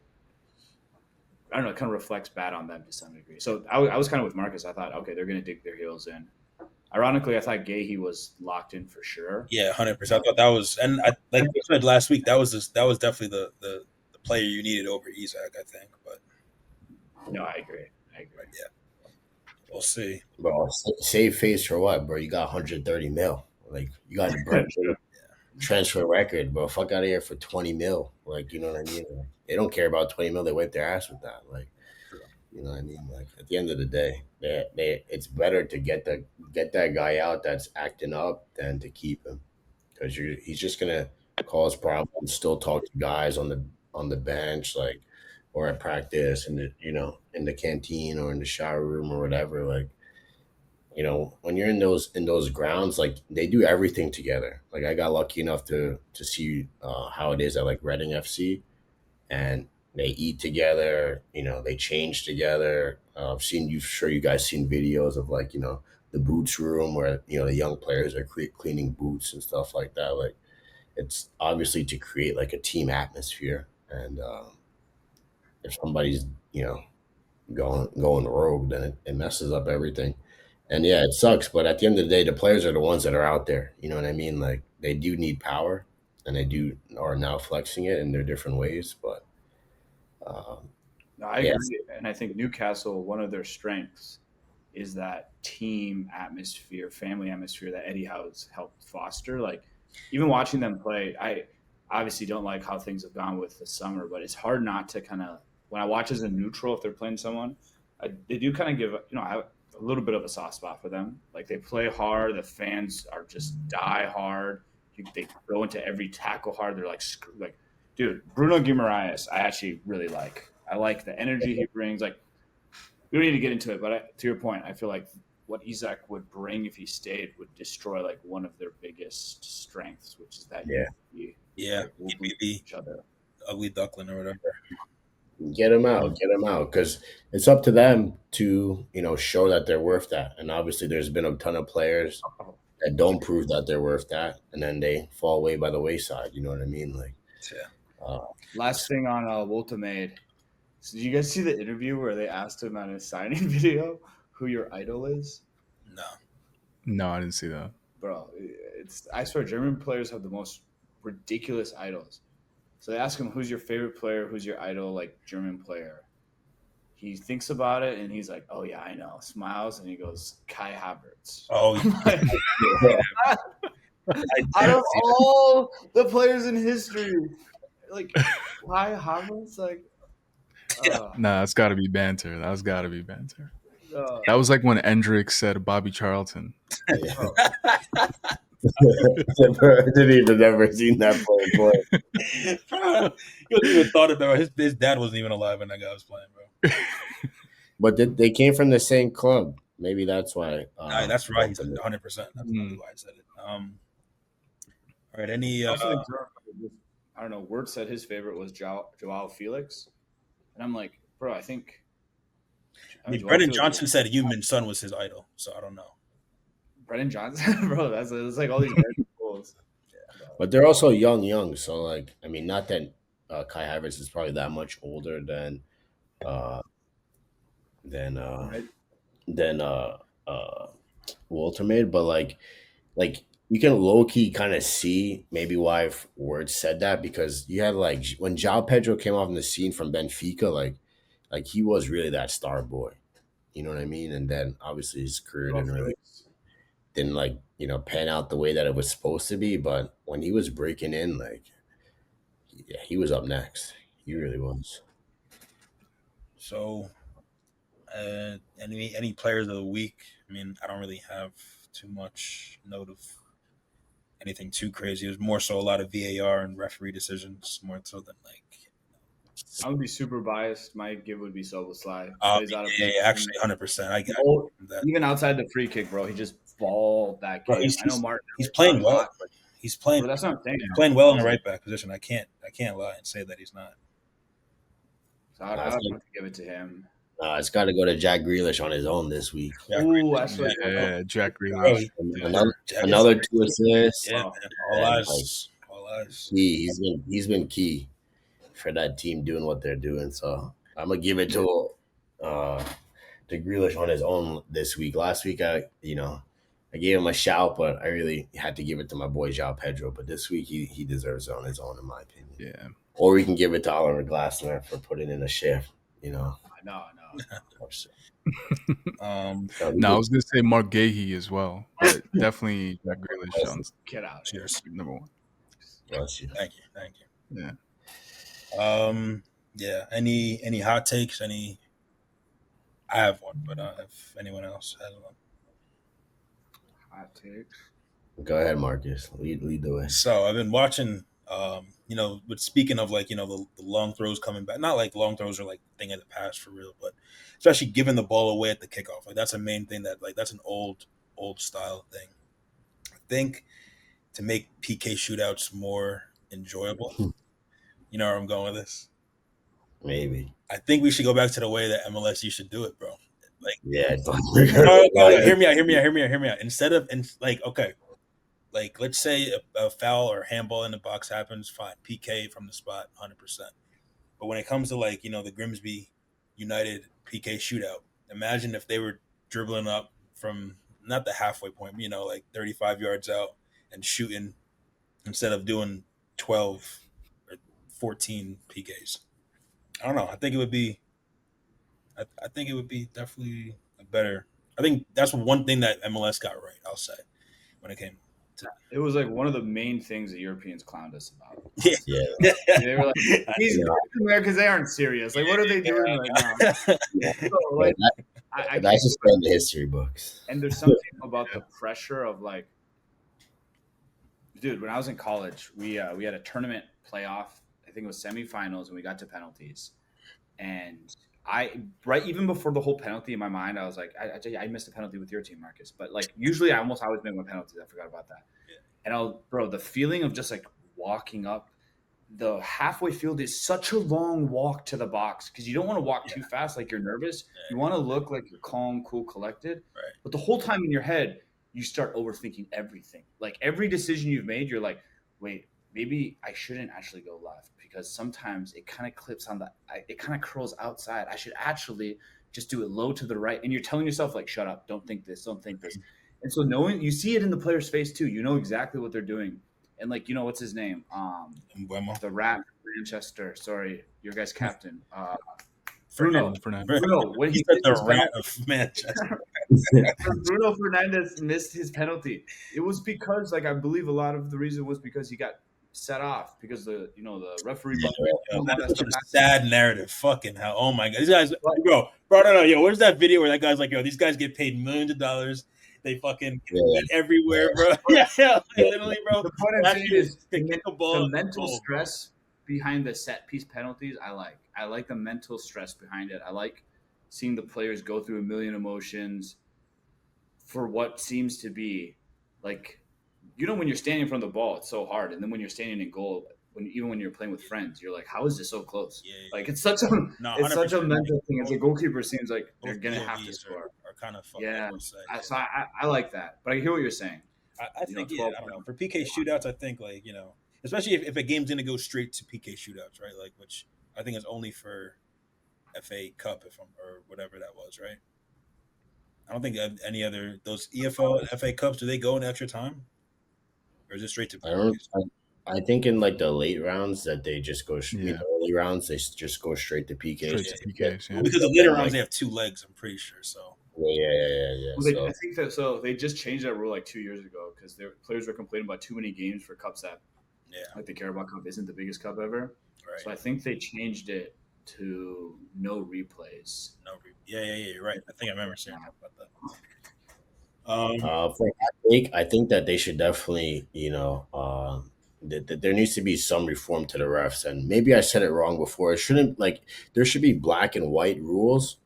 I don't know. It kind of reflects bad on them to some degree. So I was kind of with Marcus. I thought, okay, they're going to dig their heels in. Ironically, I thought Gahey was locked in for sure. Yeah, 100%. I thought that was, and I like we said last week, that was definitely the player you needed over Isak, I think. But no, I agree. Yeah, we'll see. Bro, save face for what, bro? You got 130 mil. Like you got the transfer record, bro. Fuck out of here for 20 mil. Like, you know what I mean? Like, they don't care about 20 mil. They wipe their ass with that. Like, you know what I mean? Like at the end of the day, it's better to get that guy out that's acting up than to keep him because he's just gonna cause problems. Still talk to guys on the bench, like or at practice, and in the canteen or in the shower room or whatever. Like, when you're in those grounds, like they do everything together. Like I got lucky enough to see how it is at like Reading FC, and they eat together. They change together. I've seen you guys seen videos of like the boots room where the young players are cleaning boots and stuff like that. Like it's obviously to create like a team atmosphere, and if somebody's going rogue, then it messes up everything. And yeah, it sucks, but at the end of the day, the players are the ones that are out there. You know what I mean? Like they do need power, and they are now flexing it in their different ways. But No, I agree, and I think Newcastle, one of their strengths is that team atmosphere, family atmosphere that Eddie Howe's helped foster. Like even watching them play, I obviously don't like how things have gone with the summer, but it's hard not to kind of when I watch as a neutral if they're playing someone, they do kind of give I have a little bit of a soft spot for them. Like they play hard, the fans are just die hard. They go into every tackle hard. They're like dude, Bruno Guimaraes, I actually really like. I like the energy he brings. Like, we don't need to get into it, but to your point, I feel like what Isak would bring if he stayed would destroy like one of their biggest strengths, which is that Yeah. unity. Yeah, Like, we'll he'd boost be each other. the ugly duckling or whatever. Get them out, because it's up to them to show that they're worth that. And obviously, there's been a ton of players that don't prove that they're worth that, and then they fall away by the wayside. You know what I mean? Like, Yeah. Last thing on Wolta made. So did you guys see the interview where they asked him on his signing video who your idol is? No. No, I didn't see that. Bro, I swear German players have the most ridiculous idols. So they ask him who's your favorite player, who's your idol, like German player. He thinks about it and he's like, "Oh yeah, I know." Smiles and he goes, "Kai Havertz." Oh, Out of all the players in history, like Kai Havertz, like, Nah, it's got to be banter. That's got to be banter. uh, That was like when Endrick said Bobby Charlton. I didn't even ever seen that play. You wasn't even thought about it. His dad wasn't even alive when that guy was playing, bro. But they came from the same club. Maybe that's why. Nah, that's right. He's 100%. That's probably why I said it. All right. Any? I also think I don't know. Word said his favorite was Joao Felix, and I'm like, bro, I think. I mean, Joao Brendan Felix- Johnson said Human Son was his idol, so I don't know. Brendan Johnson, bro, that's like all these goals. But they're also young. So like, I mean, not that Kai Havertz is probably that much older than Walter made, but like you can low key kind of see maybe why Word said that, because you had like when João Pedro came off in the scene from Benfica, like he was really that star boy, you know what I mean? And then obviously his career didn't like pan out the way that it was supposed to be, but when he was breaking in, like yeah, he was up next. He really was. So, any players of the week? I mean, I don't really have too much note of anything too crazy. It was more so a lot of VAR and referee decisions, more so than like. I would be super biased. My give would be Soboslai. Actually, 100%. I get that. Even outside the free kick, bro, he just balled that game. Bro, I know Martin. He's playing well. He's playing. Bro, that's what I'm saying. He's playing well in the right back position. I can't lie and say that he's not. So I'd have to give it to him. It's got to go to Jack Grealish on his own this week. Ooh, actually, Jack Grealish. Another 2 assists. Yeah, all eyes. He's been key for that team doing what they're doing. So I'm gonna give it to Grealish on his own this week. Last week, I gave him a shout, but I really had to give it to my boy João Pedro. But this week, he deserves it on his own, in my opinion. Yeah. Or we can give it to Oliver Glasner for putting in a shift. No. No, I was gonna say Mark Gahey as well, but definitely Jack Grealish on Get out. Cheers. number one. Bless you. Thank you. Yeah. Yeah. Any hot takes? I have one, but if anyone else has one. Hot takes. Go ahead, Marcus. Lead the way. So I've been watching. But speaking of like, the long throws coming back, not like long throws are like thing of the past for real, but especially giving the ball away at the kickoff. Like that's a main thing that's an old style thing. I think to make PK shootouts more enjoyable, you know where I'm going with this? Maybe. I think we should go back to the way that MLS used to do it, bro. Like, yeah. No, hear me out. Instead of, okay. Like, let's say a foul or handball in the box happens, fine. PK from the spot, 100%. But when it comes to, the Grimsby United PK shootout, imagine if they were dribbling up from not the halfway point, 35 yards out and shooting instead of doing 12 or 14 PKs. I don't know. I think it would be definitely a better. I think that's one thing that MLS got right, I'll say, when it came. It was like one of the main things that Europeans clowned us about. Yeah. They were like, these Americans, they aren't serious. Like, what are they doing right now? So, that's just in the history books. And there's something about the pressure of dude, when I was in college, we had a tournament playoff. I think it was semifinals, and we got to penalties. And even before the whole penalty in my mind, I was like, I missed a penalty with your team, Marcus. But like usually, I almost always make my penalties. I forgot about that. Yeah. And bro, the feeling of just like walking up the halfway field is such a long walk to the box because you don't want to walk too fast, like you're nervous. You want to look like you're calm, cool, collected. Right. But the whole time in your head, you start overthinking everything. Like every decision you've made, you're like, wait, maybe I shouldn't actually go left because sometimes it kind of clips it kind of curls outside. I should actually just do it low to the right. And you're telling yourself like, shut up, don't think this. And so you see it in the player's face too. You know exactly what they're doing. And like, what's his name? The Raath Manchester. Sorry, your guy's captain. Bruno. When he said the Raath of Manchester. Bruno Fernandes missed his penalty. It was because, like, I believe a lot of the reason was because he got set off because the referee. That's such a sad narrative. Fucking hell! Oh my god, these guys, bro, no, where's that video where that guy's like, these guys get paid millions of dollars. They fucking everywhere, bro. Yeah, literally, bro. The point I'm saying is the mental stress behind the set piece penalties. I like the mental stress behind it. I like seeing the players go through a million emotions for what seems to be like, when you're standing in front of the ball, it's so hard, and then when you're standing in goal, even when you're playing with friends, you're like, how is this so close? Yeah. Like it's such a mental thing. As a goalkeeper, it seems like they're gonna have to score. Are kind of so I like that, but I hear what you're saying. I think I don't know, for PK shootouts. I think like especially if a game's gonna go straight to PK shootouts, right? Like which I think is only for FA Cup or whatever that was, right? I don't think any other those EFL FA Cups, do they go in extra time, or is it straight to PK? I think in like the late rounds that they just go the early rounds they just go straight to PKs. Because the later rounds they have 2 legs, I'm pretty sure. So yeah. Well, I think that they just changed that rule like 2 years ago because their players were complaining about too many games for cups that like the Carabao Cup isn't the biggest cup ever. Right. So I think they changed it to no replays. Yeah, you're right. I think I remember saying about that. For that sake, I think that they should definitely, there needs to be some reform to the refs. And maybe I said it wrong before. It shouldn't there should be black and white rules,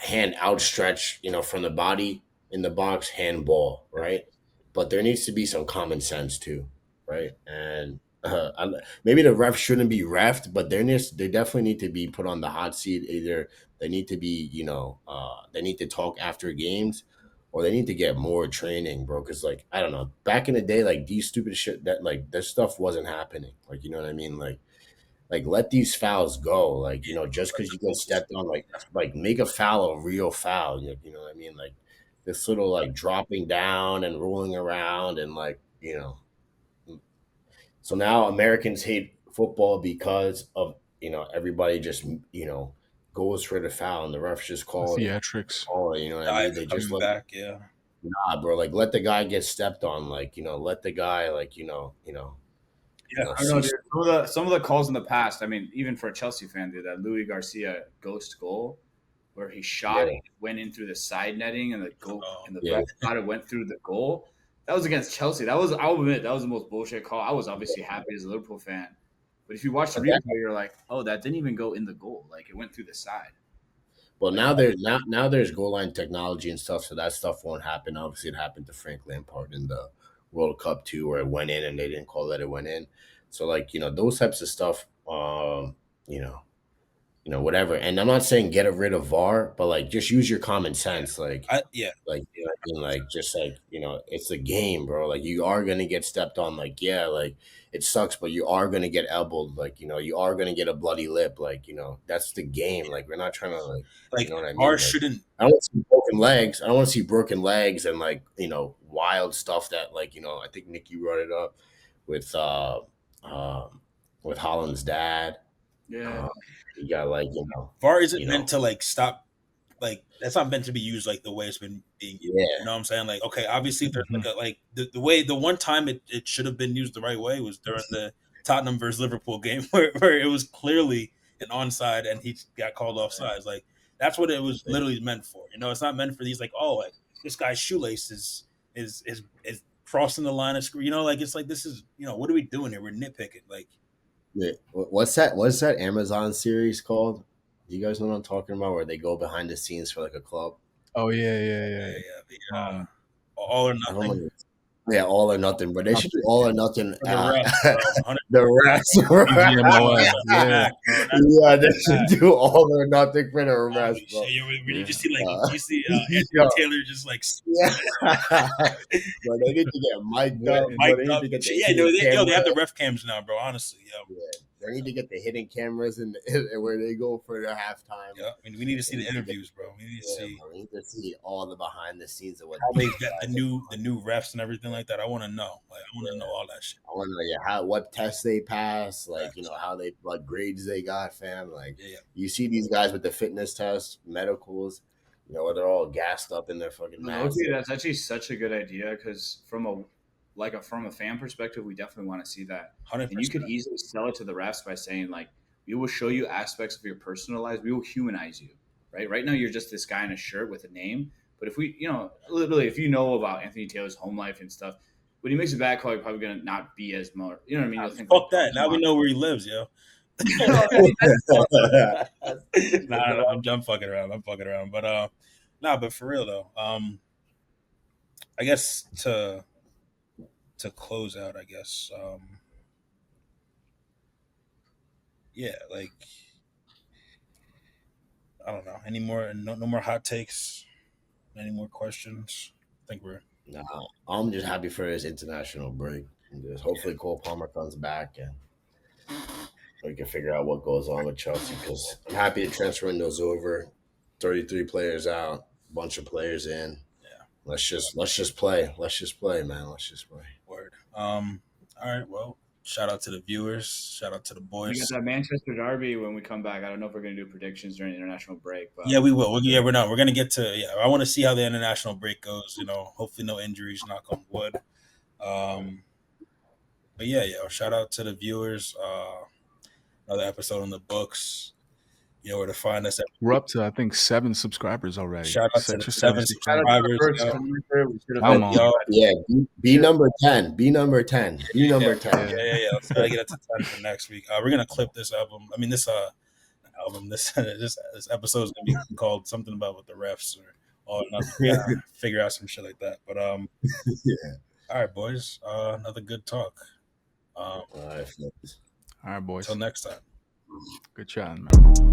hand outstretched, from the body in the box, handball, right? But there needs to be some common sense too, right? And maybe the refs shouldn't be refed, but they definitely need to be put on the hot seat. Either they need to be, they need to talk after games, or they need to get more training, bro. Because I don't know, back in the day, these stupid shit that this stuff wasn't happening. You know what I mean? Like let these fouls go. Just because you get stepped on, make a foul a real foul. You know what I mean? This little dropping down and rolling around and So now Americans hate football because of everybody just goes for the foul and the refs just call it theatrics. You know what I mean? They just let back, Nah, bro. Let the guy get stepped on. Let the guy I know, dude. Some of the calls in the past. I mean, even for a Chelsea fan, dude, that Louis Garcia ghost goal where he shot it, went in through the side netting, and the goal and the ref thought it went through the goal. That was against Chelsea. I'll admit that was the most bullshit call. I was obviously happy as a Liverpool fan, but if you watch the replay, you're like, oh, that didn't even go in the goal. It went through the side. Well, now there's goal line technology and stuff, so that stuff won't happen. Obviously, it happened to Frank Lampard in the World Cup too, where it went in and they didn't call that it went in. So those types of stuff, whatever. And I'm not saying get rid of VAR, but just use your common sense. It's a game, bro. You are gonna get stepped on. It sucks, but you are gonna get elbowed. You are gonna get a bloody lip. That's the game. We're not trying to you know what I mean? VAR shouldn't. I don't want to see broken legs. I don't want to see broken legs and wild stuff that I think Nikki brought it up with Holland's dad. Yeah. You got VAR isn't meant to stop. That's not meant to be used the way it's been being used. Yeah. You know what I'm saying? Okay, obviously there's the one time it should have been used the right way was during the Tottenham versus Liverpool game where it was clearly an onside and he got called offsides. That's what it was literally meant for. It's not meant for these this guy's shoelace is crossing the line of screen. You know, like it's like this is what are we doing here? We're nitpicking. Like Yeah. What's that Amazon series called? Do you guys know what I'm talking about? Where they go behind the scenes for like a club? Oh yeah. all or I don't nothing. know. Yeah, all or nothing. But they should do all or nothing. For the refs, bro. The refs. Pgmol, yeah. Yeah, they should do all or nothing for the refs, bro. When you just see Anthony Yeah. Taylor just like Yeah. Bro, they need to get mic'd up. mic'd They need up to get and the shit. hidden They have camera. the ref cams now, bro. Honestly, Yeah, they need to get the hidden cameras and where they go for the halftime. yeah. I mean, we need to see the interviews, bro. We need to see. Bro, we need to see all the behind the scenes of what how they vet the new refs and everything like that. I want to know. Like, I want to know all that shit. I want to know what tests they pass, like how they what grades they got, fam. Like you see these guys with the fitness tests, medicals, they're all gassed up in their fucking masks. Okay, that's actually such a good idea because from a fan perspective, we definitely want to see that. 100%. And you could easily sell it to the refs by saying like, we will show you aspects of your personal lives. We will humanize you, right? Right now, you're just this guy in a shirt with a name. But if we, literally, if you know about Anthony Taylor's home life and stuff, when he makes a bad call, you're probably going to not be as more, you know what I mean? You'll think, fuck that. Now we know where he lives, yo. Nah, I'm fucking around. But but for real though, I guess to close out, I guess, yeah, like I don't know, any more, no more hot takes, any more questions? I think we're. Nah, I'm just happy for this international break. And just hopefully Cole Palmer comes back and we can figure out what goes on with Chelsea because I'm happy the transfer window's over. 33 players out, bunch of players in. Yeah. Let's just play. Let's just play, man. Let's just play. Word. All right. Well, shout out to the viewers. Shout out to the boys. We got that Manchester derby when we come back. I don't know if we're going to do predictions during the international break, but yeah, we will. We're not. We're going to get to. Yeah, I want to see how the international break goes. Hopefully no injuries. Knock on wood. But yeah. Shout out to the viewers. Another episode in the books. Where to find us. We're up to I think 7 subscribers already. Shout out to the 7 subscribers. Yeah, be number 10. Be number 10. Be number 10. Yeah. Let's try to get it to 10 for next week. We're gonna clip this album. I mean, this episode is gonna be called something about with the refs or all nothing. Yeah, figure out some shit like that. But All right, boys. Another good talk. All right, boys. Until next time. Good chatting, man.